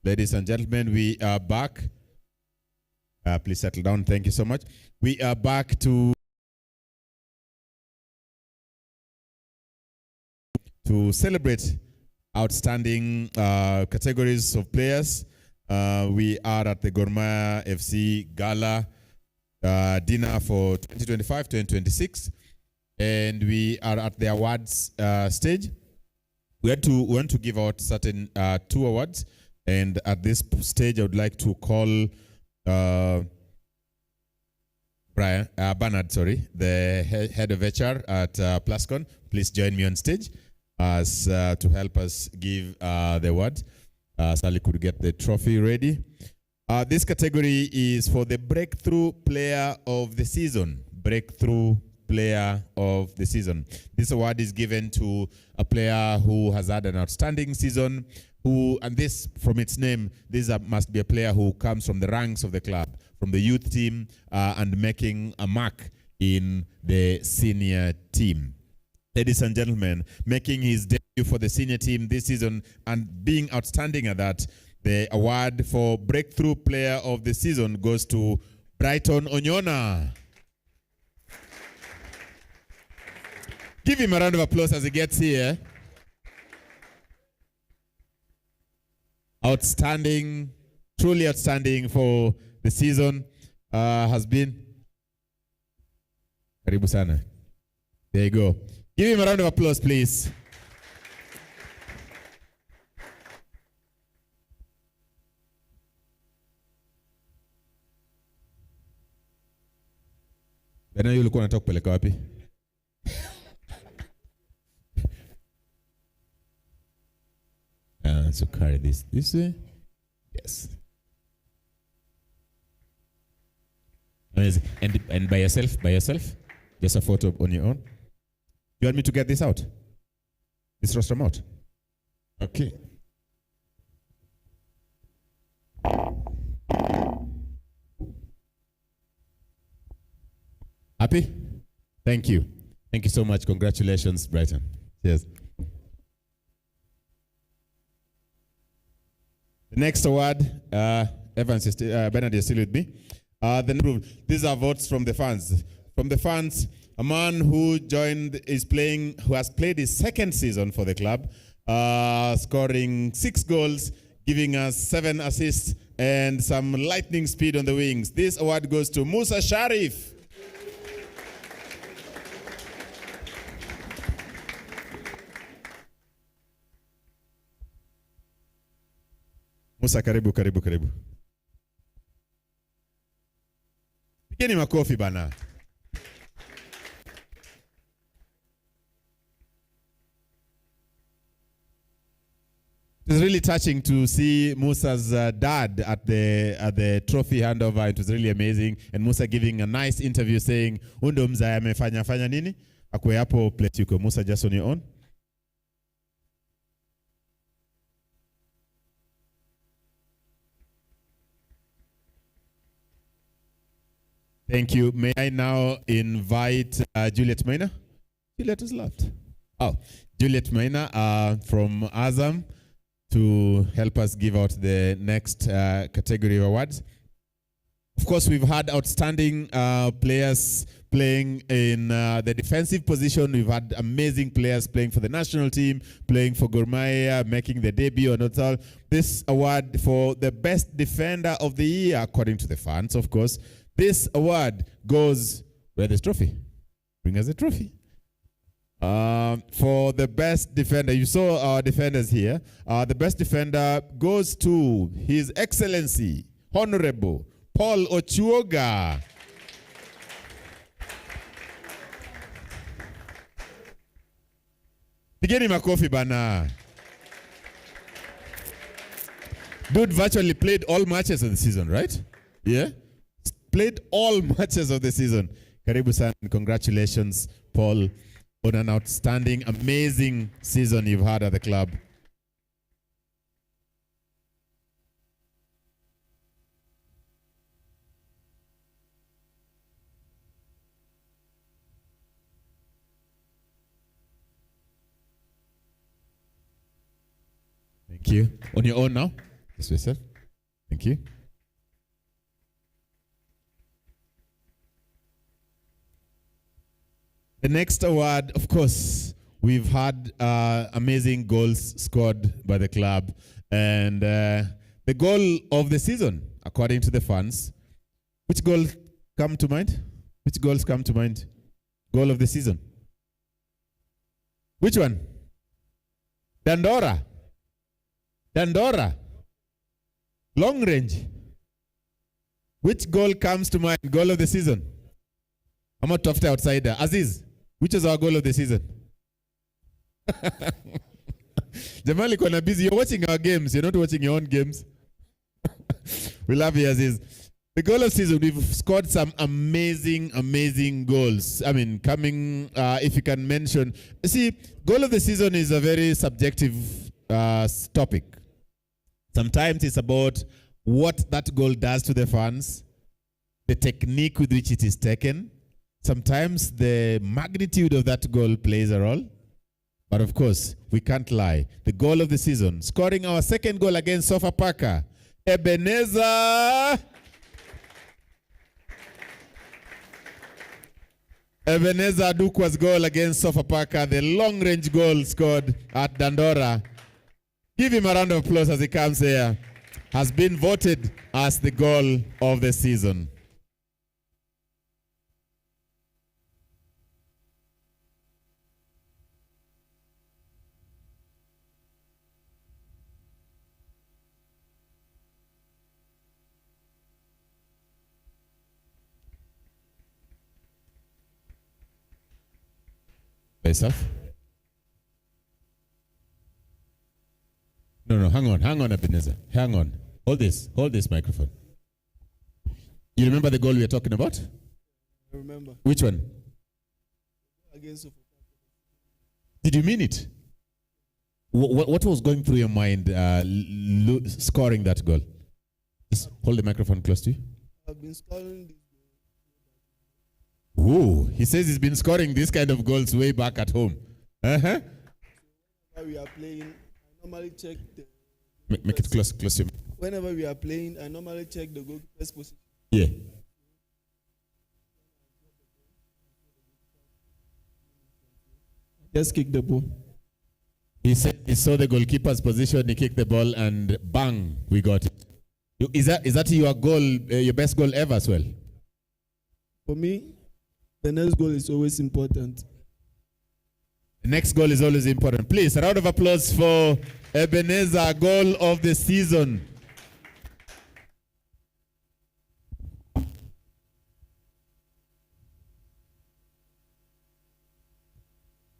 Speaker 10: Ladies and gentlemen, we are back. Please settle down. Thank you so much. We are back to celebrate outstanding categories of players. We are at the Gor Mahia FC Gala dinner for 2025-2026, and we are at the awards stage. We want to give out certain 2 awards, and at this stage, I would like to call Bernard, the head of HR at Plascon. Please join me on stage as to help us give the award. Sally could get the trophy ready. This category is for the Breakthrough Player of the Season. Breakthrough Player of the Season. This award is given to a player who has had an outstanding season, and this, from its name, must be a player who comes from the ranks of the club, from the youth team, and making a mark in the senior team. Ladies and gentlemen, making his debut for the senior team this season and being outstanding at that, the award for Breakthrough Player of the Season goes to Brighton Onyona. Give him a round of applause as he gets here. Outstanding, truly outstanding for the season has been. Karibu sana. There you go. Give him a round of applause, please. Bena yule ulikuwa unataka kupeleka wapi? So carry this way. Yes. And by yourself, just a photo on your own. You want me to get this out? This rostrum out? Okay. Happy? Thank you. Thank you so much. Congratulations, Brighton. Cheers. The next award, Bernard is still with me. These are votes from the fans. From the fans, a man who who has played his 2nd season for the club, scoring 6 goals, giving us 7 assists, and some lightning speed on the wings. This award goes to Musa Sharif. Musa, karibu. Pigeni makofi bana. It's really touching to see Musa's dad at the trophy handover. It was really amazing, and Musa giving a nice interview saying, "Undo mzaya amefanya nini? Akwe hapo plate yuko." Musa, just on your own. Thank you. May I now invite Juliet Maina? Juliet has left. Oh, Juliet Maina from Azam to help us give out the next category of awards. Of course, we've had outstanding players playing in the defensive position. We've had amazing players playing for the national team, playing for Gor Mahia, making their debut on all. This award for the best defender of the year, according to the fans, of course. This award goes, where this trophy? Bring us a trophy. For the best defender, you saw our defenders here. The best defender goes to His Excellency, Honorable Paul Ochuoga. Pigeni makofi bana. Dude virtually played all matches of the season, right? Yeah? Played all matches of the season. Karibu sana, congratulations, Paul, on an outstanding, amazing season you've had at the club. Thank you. On your own now. Yes, sir. Thank you. The next award, of course, we've had amazing goals scored by the club. And the goal of the season, according to the fans, which goal come to mind? Which goals come to mind? Goal of the season. Which one? Dandora. Dandora. Long range. Which goal comes to mind? Goal of the season. I'm a tough outsider. Aziz, which is our goal of the season? Jamali Kona busy. You're watching our games. You're not watching your own games. We love you, Aziz. The goal of the season, we've scored some amazing goals. I mean, coming, if you can mention. See, goal of the season is a very subjective topic. Sometimes it's about what that goal does to the fans, the technique with which it is taken. Sometimes the magnitude of that goal plays a role. But of course, we can't lie. The goal of the season, scoring our second goal against Sofapaka, Ebenezer Adukwa's goal against Sofapaka, the long-range goal scored at Dandora. Give him a round of applause as he comes here. Has been voted as the goal of the season. Yourself? No, hang on, Ebenezer. Hang on. Hold this microphone. You remember the goal we are talking about?
Speaker 13: I remember.
Speaker 10: Which one?
Speaker 13: Against Sofapaka.
Speaker 10: Did you mean it? What was going through your mind scoring that goal? Just hold the microphone close to you.
Speaker 13: I've been scoring this.
Speaker 10: Ooh, he says he's been scoring this kind of goals way back at home. Uh-huh.
Speaker 13: Whenever we are playing, I normally check the...
Speaker 10: Make it close to you.
Speaker 13: Whenever we are playing, I normally check the goalkeeper's position.
Speaker 10: Yeah.
Speaker 13: Just kick the ball.
Speaker 10: He said he saw the goalkeeper's position, he kicked the ball, and bang, we got it. Is that your goal, your best goal ever as well?
Speaker 13: For me, the next goal is always important.
Speaker 10: The next goal is always important. Please, a round of applause for Ebenezer, goal of the season.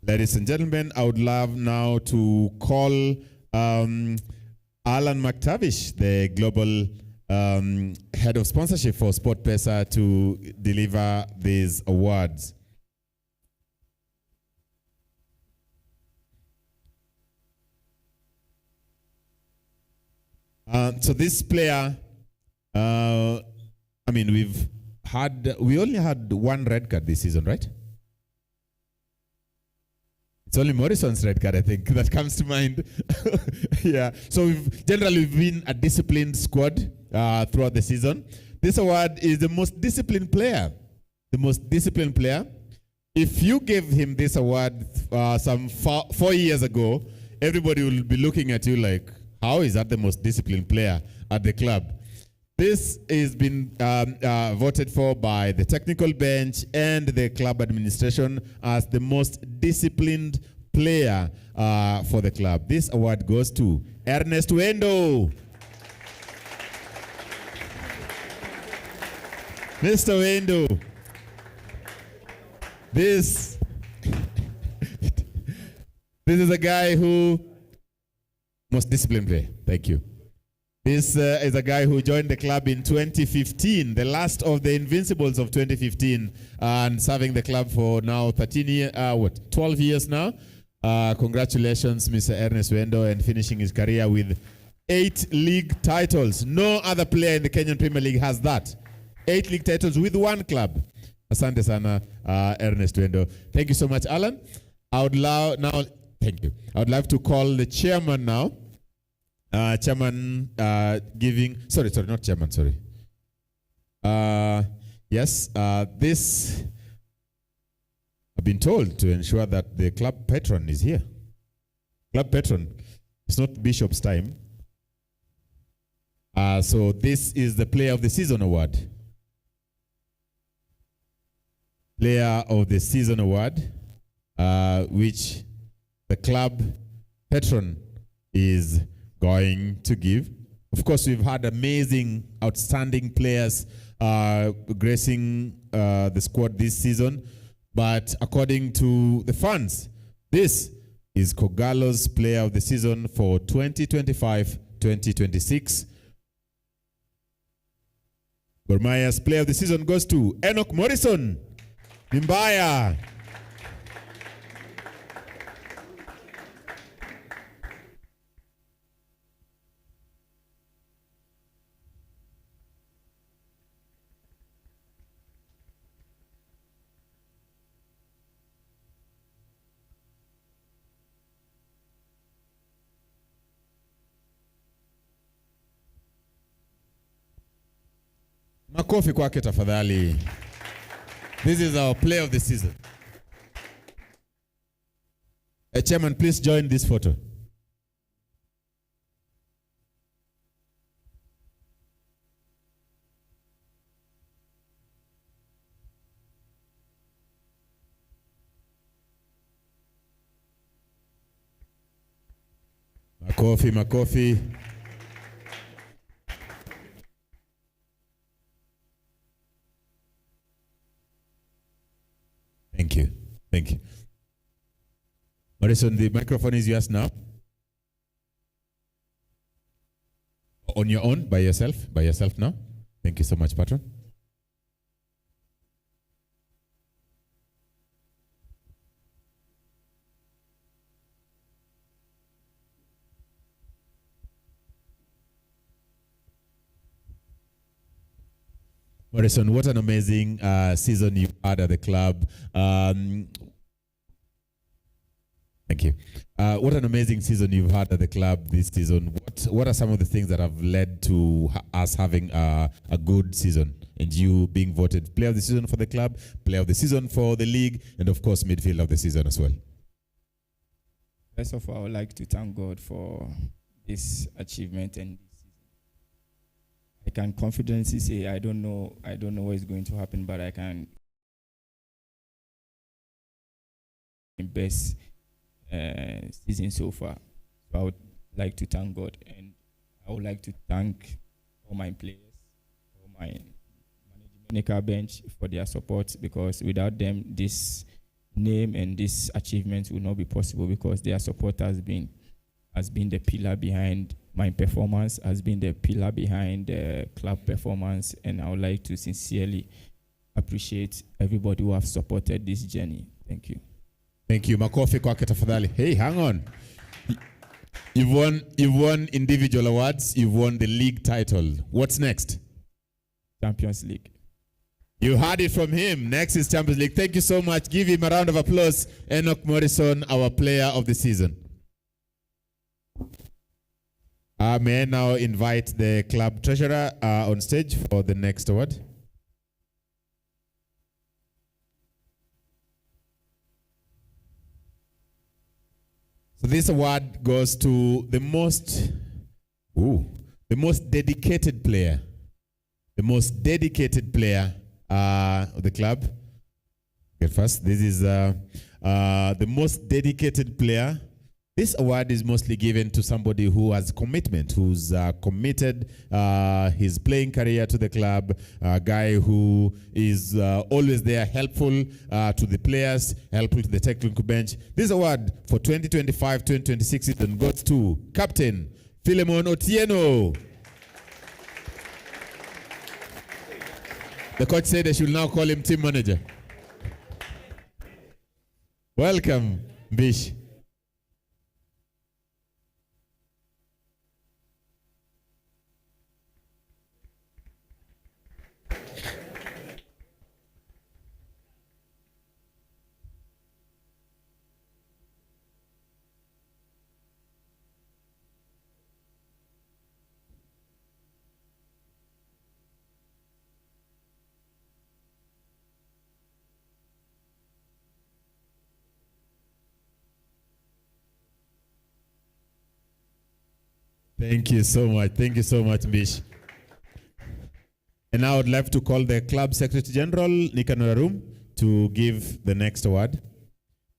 Speaker 10: Ladies and gentlemen, I would love now to call Alan McTavish, the global head of sponsorship for SportPesa, to deliver these awards. So this player, I mean, we only had one red card this season, right? It's only Morrison's red card, I think, that comes to mind. Yeah. So we've been a disciplined squad throughout the season. This award is the most disciplined player. The most disciplined player. If you gave him this award some 4 years ago, everybody will be looking at you like, how is that the most disciplined player at the club? This has been voted for by the technical bench and the club administration as the most disciplined player for the club. This award goes to Ernest Wendo. Mr. Wendo. This is a guy who most disciplined player. Thank you. This is a guy who joined the club in 2015, the last of the Invincibles of 2015, and serving the club for now 12 years now. Congratulations, Mr. Ernest Wendo, and finishing his career with 8 league titles. No other player in the Kenyan Premier League has that. 8 league titles with one club. Asante sana, Ernest Wendo. Thank you so much, Alan. Thank you. I would like to call the chairman now Chairman giving, sorry, not chairman, sorry. Yes, this, I've been told to ensure that the club patron is here. Club patron, it's not Bishop's time. So this is the Player of the Season Award. Player of the Season Award, which the club patron is going to give. Of course, we've had amazing, outstanding players gracing the squad this season. But according to the fans, this is Kogalo's Player of the Season for 2025-2026. Gor Mahia's Player of the Season goes to Enoch Morrison. Mimbaya. Makofi kwake tafadhali. This is our Player of the Season. Chairman, please join this photo. Makofi, makofi. Thank you. Thank you. Morrison, the microphone is yours now. On your own, by yourself now. Thank you so much, Patron. Morrison, what an amazing season you had at the club. Thank you. What an amazing season you've had at the club this season. What are some of the things that have led to us having a good season? And you being voted Player of the Season for the club, Player of the Season for the league, and of course, Midfield of the Season as well.
Speaker 14: First of all, I would like to thank God for this achievement and this season. I can confidently say I don't know what is going to happen, but I can best season so far. So I would like to thank God, and I would like to thank all my players, all my management bench for their support, because without them, this name and this achievement will not be possible, because their support has been the pillar behind my performance, has been the pillar behind the club performance, and I would like to sincerely appreciate everybody who have supported this journey. Thank you.
Speaker 10: Thank you. Makofi kwake tafadhali. Hey, hang on. You've won individual awards. You've won the league title. What's next?
Speaker 14: Champions League.
Speaker 10: You heard it from him. Next is Champions League. Thank you so much. Give him a round of applause. Enoch Morrison, our Player of the Season. May I now invite the club treasurer on stage for the next award. So this award goes to the most dedicated player. The most dedicated player of the club. Get first. This is the most dedicated player. This award is mostly given to somebody who has commitment, who's committed his playing career to the club, a guy who is always there, helpful to the players, helpful to the technical bench. This award for 2025-2026 season goes to Captain Philemon Otieno. The coach said they should now call him team manager. Welcome, Bish. Thank you so much. Thank you so much, Bish. And now I would like to call the Club Secretary General, Nicanor Arum, to give the next award.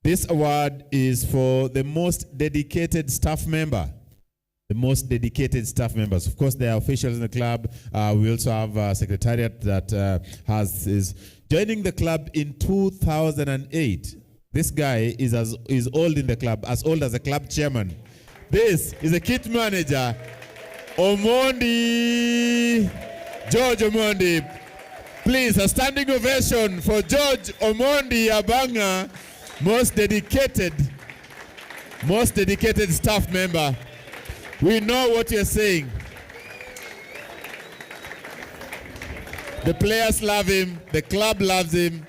Speaker 10: This award is for the most dedicated staff member. The most dedicated staff members. Of course, there are officials in the club. We also have a secretariat that is joining the club in 2008. This guy is old in the club, as old as the club chairman. This is a kit manager, Omondi, George Omondi. Please, a standing ovation for George Omondi Abanga, most dedicated staff member. We know what you're saying. The players love him, the club loves him.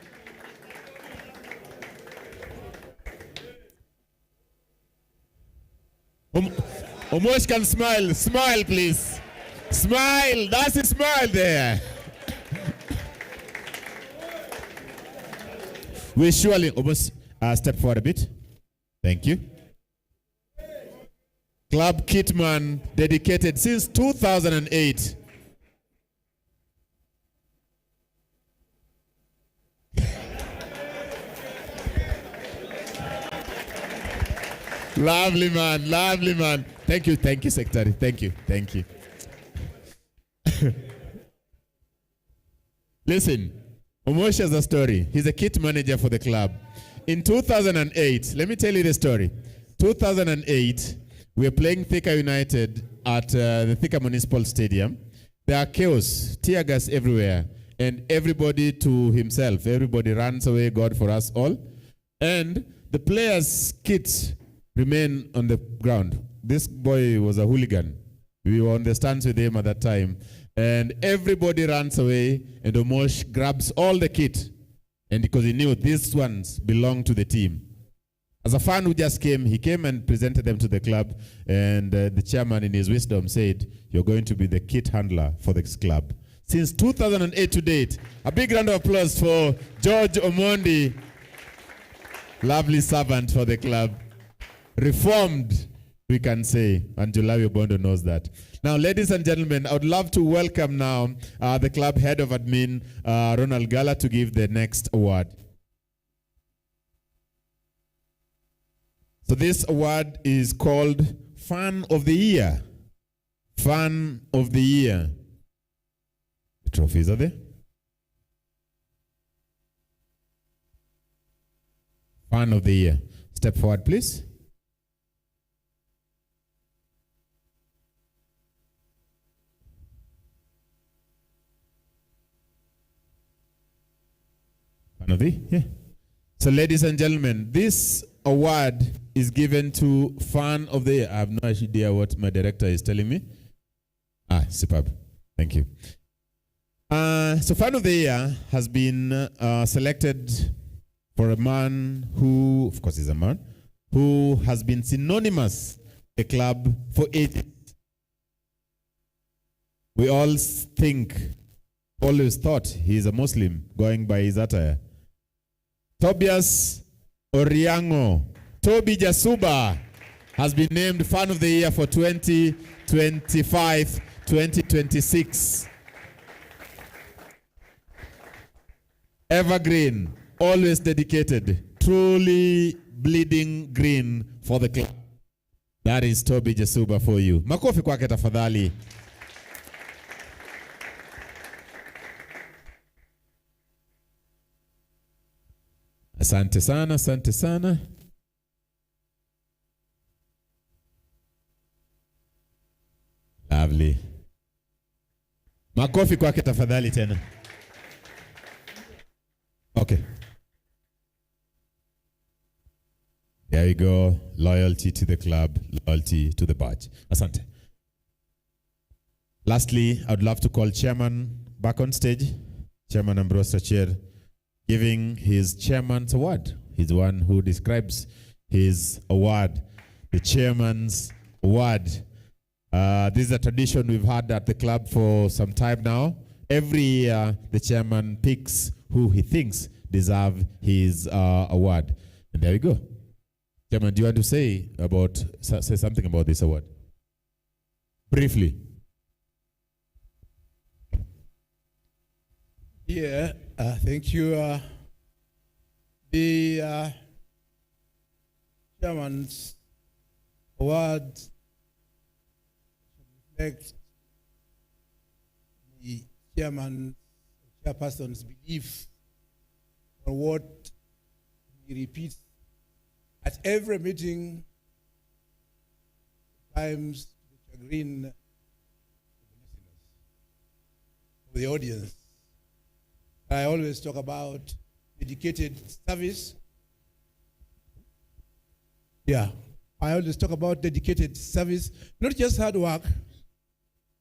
Speaker 10: Omosh can smile. Smile, please. Smile. That's a smile there. We surely almost step forward a bit. Thank you. Club kitman, dedicated since 2008. Lovely man, lovely man. Thank you, Secretary. Thank you. Listen, Omosh has a story. He's a kit manager for the club. In 2008, let me tell you the story. 2008, we were playing Thika United at the Thika Municipal Stadium. There are chaos, tear gas everywhere, and everybody to himself. Everybody runs away, God for us all. And the players' kits remain on the ground. This boy was a hooligan. We were on the stands with him at that time. And everybody runs away, and Omosh grabs all the kit. And because he knew these ones belong to the team. As a fan who just came, he came and presented them to the club. And the chairman, in his wisdom, said, "You're going to be the kit handler for this club." Since 2008 to date, a big round of applause for George Omondi, lovely servant for the club. Reformed, we can say, and Julawi Bondo knows that. Now, ladies and gentlemen, I would love to welcome now the club head of admin, Ronald Gala, to give the next award. So this award is called Fan of the Year. Fan of the Year. The trophies are there. Fan of the Year. Step forward, please. Yeah. So, ladies and gentlemen, this award is given to Fan of the Year. I have no idea what my director is telling me. Superb. Thank you. So, Fan of the Year has been selected for a man who, of course, is a man, who has been synonymous with the club for 8 years. We all always thought he's a Muslim, going by his attire. Tobias Oriango, Toby Jasuba, has been named Fan of the Year for 2025-2026. Evergreen, always dedicated, truly bleeding green for the club. That is Toby Jasuba for you. Makofi kwake tafadhali. Asante sana, asante sana. Lovely. Makofi kwake tafadhali tena. Okay. There we go. Loyalty to the club, loyalty to the badge. Asante. Lastly, I would love to call Chairman back on stage. Chairman Ambrose Chair, giving his chairman's award. He's the one who describes his award, the chairman's award. This is a tradition we've had at the club for some time now. Every year, the chairman picks who he thinks deserve his award. And there we go. Chairman, do you want to say something about this award? Briefly.
Speaker 4: Yeah, thank you. The chairman's award reflects the chairperson's belief on what he repeats at every meeting, times to the chagrin of the audience. I always talk about dedicated service. Yeah, I always talk about dedicated service, not just hard work,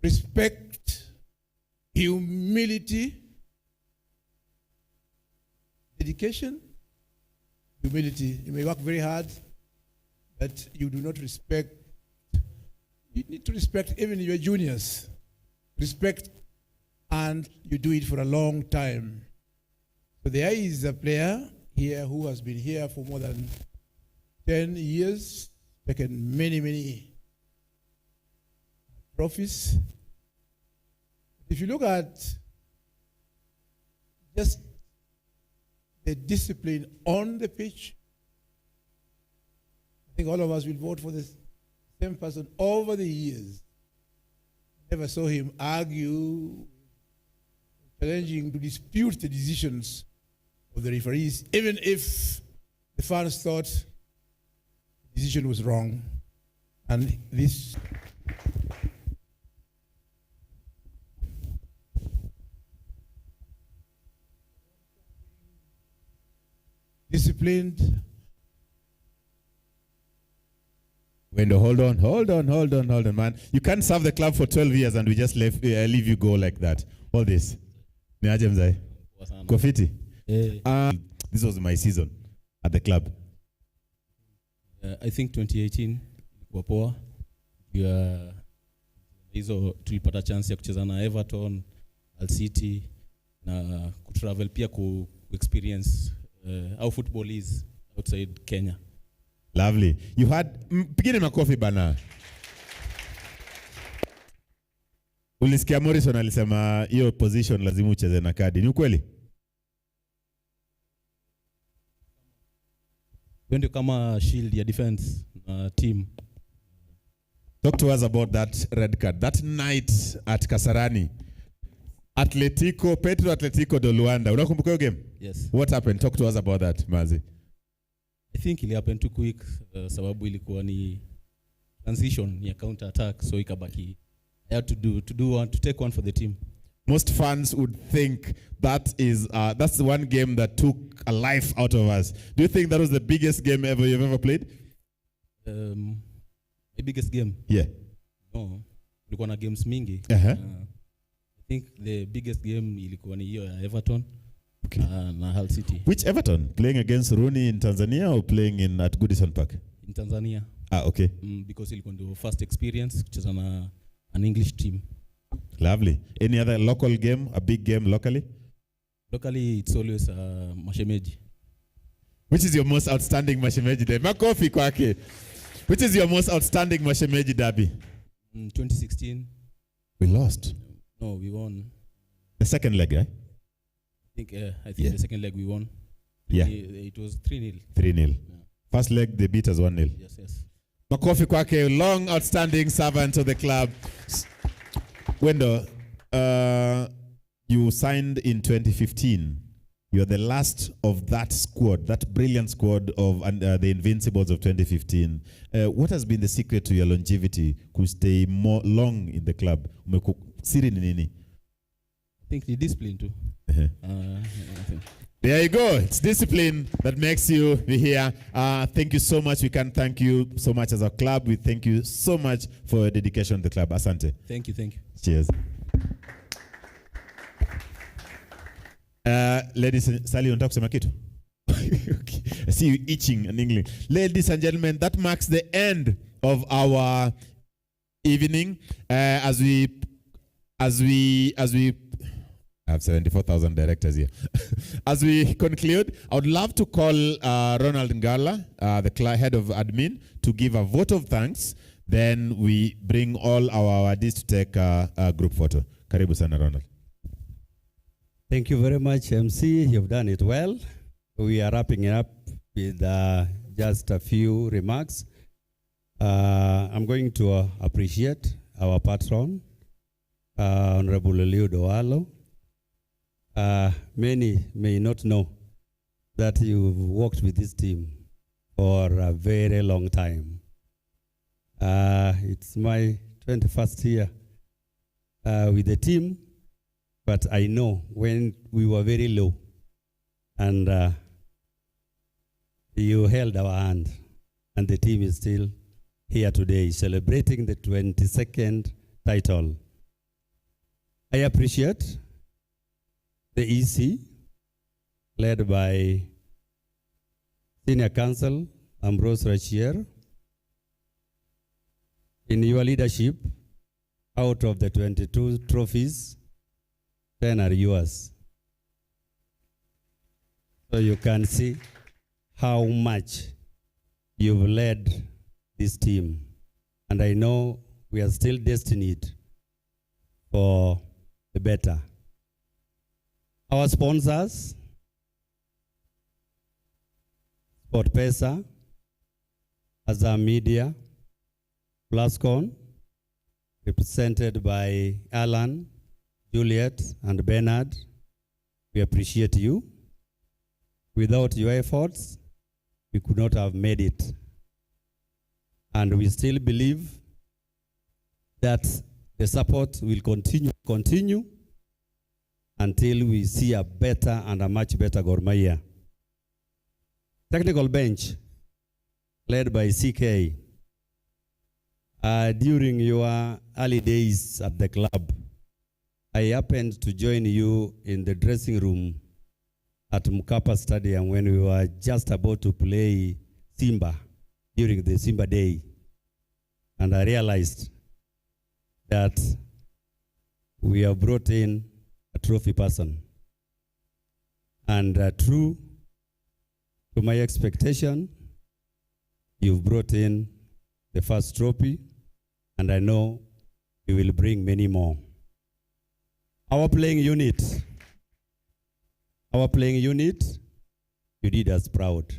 Speaker 4: respect, humility, dedication, humility. You may work very hard, but you do not respect. You need to respect even your juniors. Respect, and you do it for a long time. So there is a player here who has been here for more than 10 years, taken many trophies. If you look at just the discipline on the pitch, I think all of us will vote for the same person over the years. Never saw him argue, challenging to dispute the decisions of the referees, even if the fans thought the decision was wrong. And this disciplined.
Speaker 10: Wendo, hold on, man. You can't serve the club for 12 years and we just leave you go like that. All this. Niaje mzai? Kofiti? This was my season at the club.
Speaker 15: I think 2018 ilikuwa poa. Hizo tulipata chance ya kucheza na Everton, Hull City na kutravel pia ku experience how football is outside Kenya.
Speaker 10: Lovely. You had pigine makofi bana. Ulisikia Morrison alisema hiyo position lazima ucheze na kadi. Ni ukweli?
Speaker 15: Wende kama shield ya defense team.
Speaker 10: Talk to us about that red card. That night at Kasarani. Petro Atletico do Luanda. Unakumbuka hiyo game?
Speaker 15: Yes.
Speaker 10: What happened? Talk to us about that, Mazi.
Speaker 15: I think it happened too quick sababu ilikuwa ni transition ya counter attack, so ikabaki I had to take one for the team.
Speaker 10: Most fans would think that's the one game that took a life out of us. Do you think that was the biggest game you've ever played?
Speaker 15: The biggest game?
Speaker 10: Yeah.
Speaker 15: No, ilikuwa na games mingi.
Speaker 10: I
Speaker 15: think the biggest game ilikuwa ni hiyo ya Everton. Okay. Na Hull City.
Speaker 10: Which Everton? Playing against Rooney in Tanzania or playing at Goodison Park?
Speaker 15: In Tanzania.
Speaker 10: Okay.
Speaker 15: Because ilikuwa ndio first experience kucheza na an English team.
Speaker 10: Lovely. Any other local game, a big game locally?
Speaker 15: Locally, it's always Mashemeji.
Speaker 10: Which is your most outstanding Mashemeji derby? Makofi kwake. Which is your most outstanding Mashemeji derby?
Speaker 15: 2016.
Speaker 10: We lost.
Speaker 15: No, we won.
Speaker 10: The second leg, right?
Speaker 15: I think the second leg we won.
Speaker 10: Yeah.
Speaker 15: It was 3-0.
Speaker 10: 3-0. Yeah. First leg they beat us 1-0.
Speaker 15: Yes.
Speaker 10: Makofi kwake, long outstanding servant of the club. Wendo, you signed in 2015. You are the last of that squad, that brilliant squad of the Invincibles of 2015. What has been the secret to your longevity? Could stay more long in the club? Siri ni nini?
Speaker 15: I think the discipline too.
Speaker 10: There you go. It's discipline that makes you be here. Thank you so much. We can thank you so much as a club. We thank you so much for your dedication to the club. Asante.
Speaker 15: Thank you.
Speaker 10: Cheers. Ladies and Sally, unataka kusema kitu? Okay. I see you itching in English. Ladies and gentlemen, that marks the end of our evening. As we I have 74,000 directors here. As we conclude, I would love to call Ronald Ngala, the head of admin, to give a vote of thanks. Then we bring all our awardees to take a group photo. Karibu sana, Ronald.
Speaker 16: Thank you very much, MC. You've done it well. We are wrapping it up with just a few remarks. I'm going to appreciate our patron, Honorable Leo Doalo. Many may not know that you've worked with this team for a very long time. It's my 21st year with the team, but I know when we were very low and you held our hand, and the team is still here today celebrating the 22nd title. I appreciate the EC led by Senior Counsel Ambrose Rachier. In your leadership, out of the 22 trophies, 10 are yours. So you can see how much you've led this team. And I know we are still destined for the better. Our sponsors, SportPesa, Azam Media, Plascon, represented by Alan, Juliet, and Bernard. We appreciate you. Without your efforts, we could not have made it. And we still believe that the support will continue until we see a better and a much better Gor Mahia. Technical bench, led by CK. During your early days at the club, I happened to join you in the dressing room at Mkapa Stadium when we were just about to play Simba during the Simba Day. And I realized that we have brought in a trophy person. And true to my expectation, you've brought in the first trophy, and I know you will bring many more. Our playing unit, you did us proud.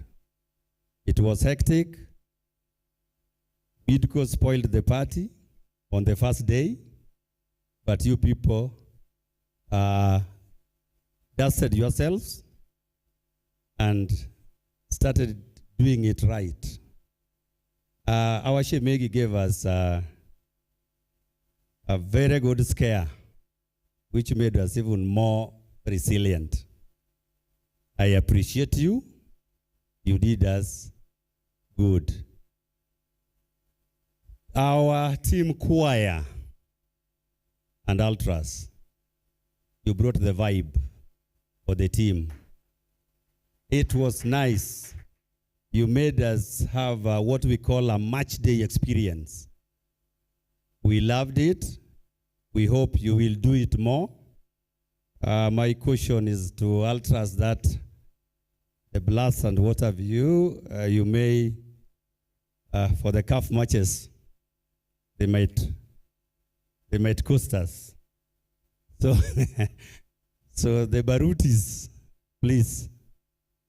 Speaker 16: It was hectic. Bidco spoiled the party on the first day, but you people dusted yourselves and started doing it right. Our Shemegi gave us a very good scare, which made us even more resilient. I appreciate you. You did us good. Our team choir and ultras, you brought the vibe for the team. It was nice. You made us have what we call a match day experience. We loved it. We hope you will do it more. My question is to ultras that the blast and what have you, you may, for the CAF matches, they might cost us. So, so the Barutis, please,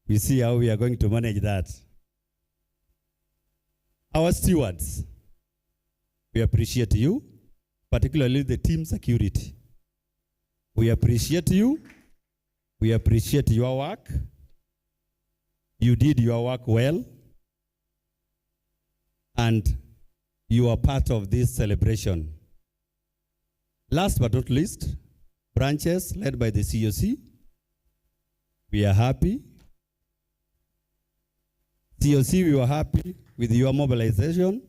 Speaker 16: we see how we are going to manage that. Our stewards, we appreciate you, particularly the team security. We appreciate you. We appreciate your work. You did your work well. And you are part of this celebration. Last but not least, branches led by the COC. We are happy. COC, we were happy with your mobilization.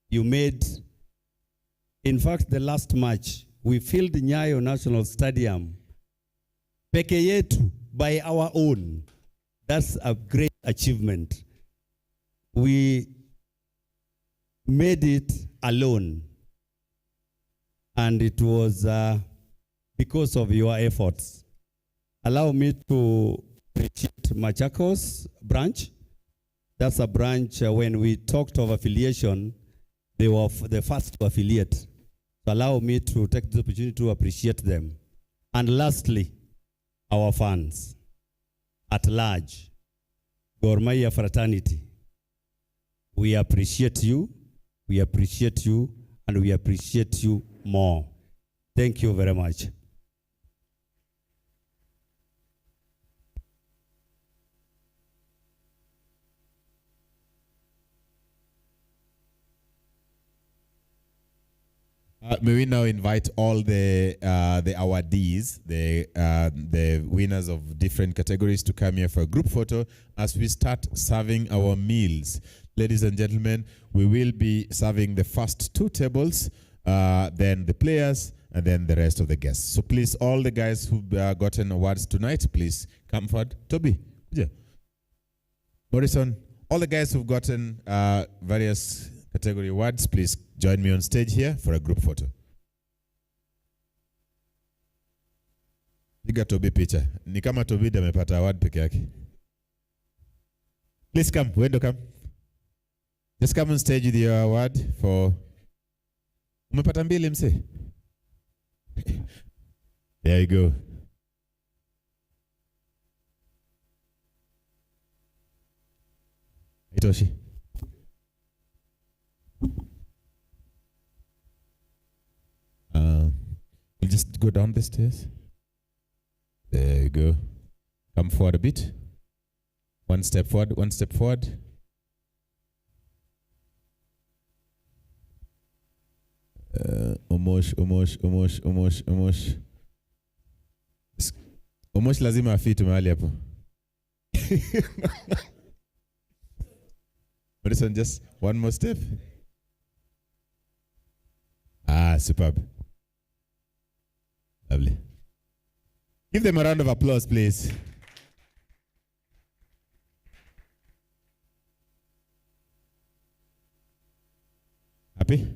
Speaker 16: You made, in fact, the last match, we filled Nyayo National Stadium peke yetu by our own. That's a great achievement. We made it alone. And it was because of your efforts. Allow me to appreciate Machakos branch. That's a branch when we talked of affiliation, They were the first to affiliate. So allow me to take this opportunity to appreciate them. And lastly, our fans at large, Gor Mahia fraternity. We appreciate you, and we appreciate you more. Thank you very much.
Speaker 10: May we now invite all the awardees, the winners of different categories, to come here for a group photo as we start serving our meals. Ladies and gentlemen, we will be serving the first 2 tables, then the players, and then the rest of the guests. So please, all the guys who've gotten awards tonight, please come forward. Toby, yeah. Morrison, all the guys who've gotten various category awards, please join me on stage here for a group photo. Piga Toby picha. Ni kama Toby amepata award peke yake. Please come. Wendo come. Just come on stage with your award for... Umepata mbili mse? There you go. Itoshi. We'll just go down the stairs. There you go. Come forward a bit. One step forward, one step forward. Omosh. Omosh lazima afitu mahali hapo. Madison, just one more step. Ah, superb. Lovely. Give them a round of applause, please. Happy?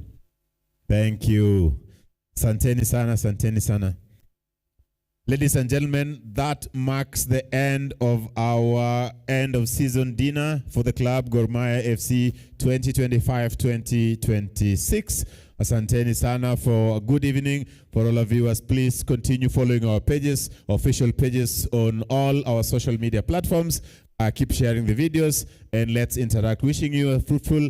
Speaker 10: Thank you. Santeni sana, santeni sana. Ladies and gentlemen, that marks the end of our end of season dinner for the club Gor Mahia FC 2025-2026. Asanteni sana for a good evening. For all our viewers, please continue following our pages, official pages on all our social media platforms. Keep sharing the videos and let's interact. Wishing you a fruitful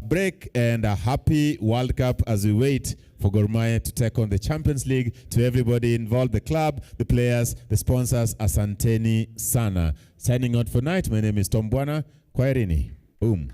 Speaker 10: break and a happy World Cup as we wait for Gor Mahia to take on the Champions League. To everybody involved, the club, the players, the sponsors, asanteni sana. Signing out for night, my name is Tom Bwana. Kwaherini. Boom.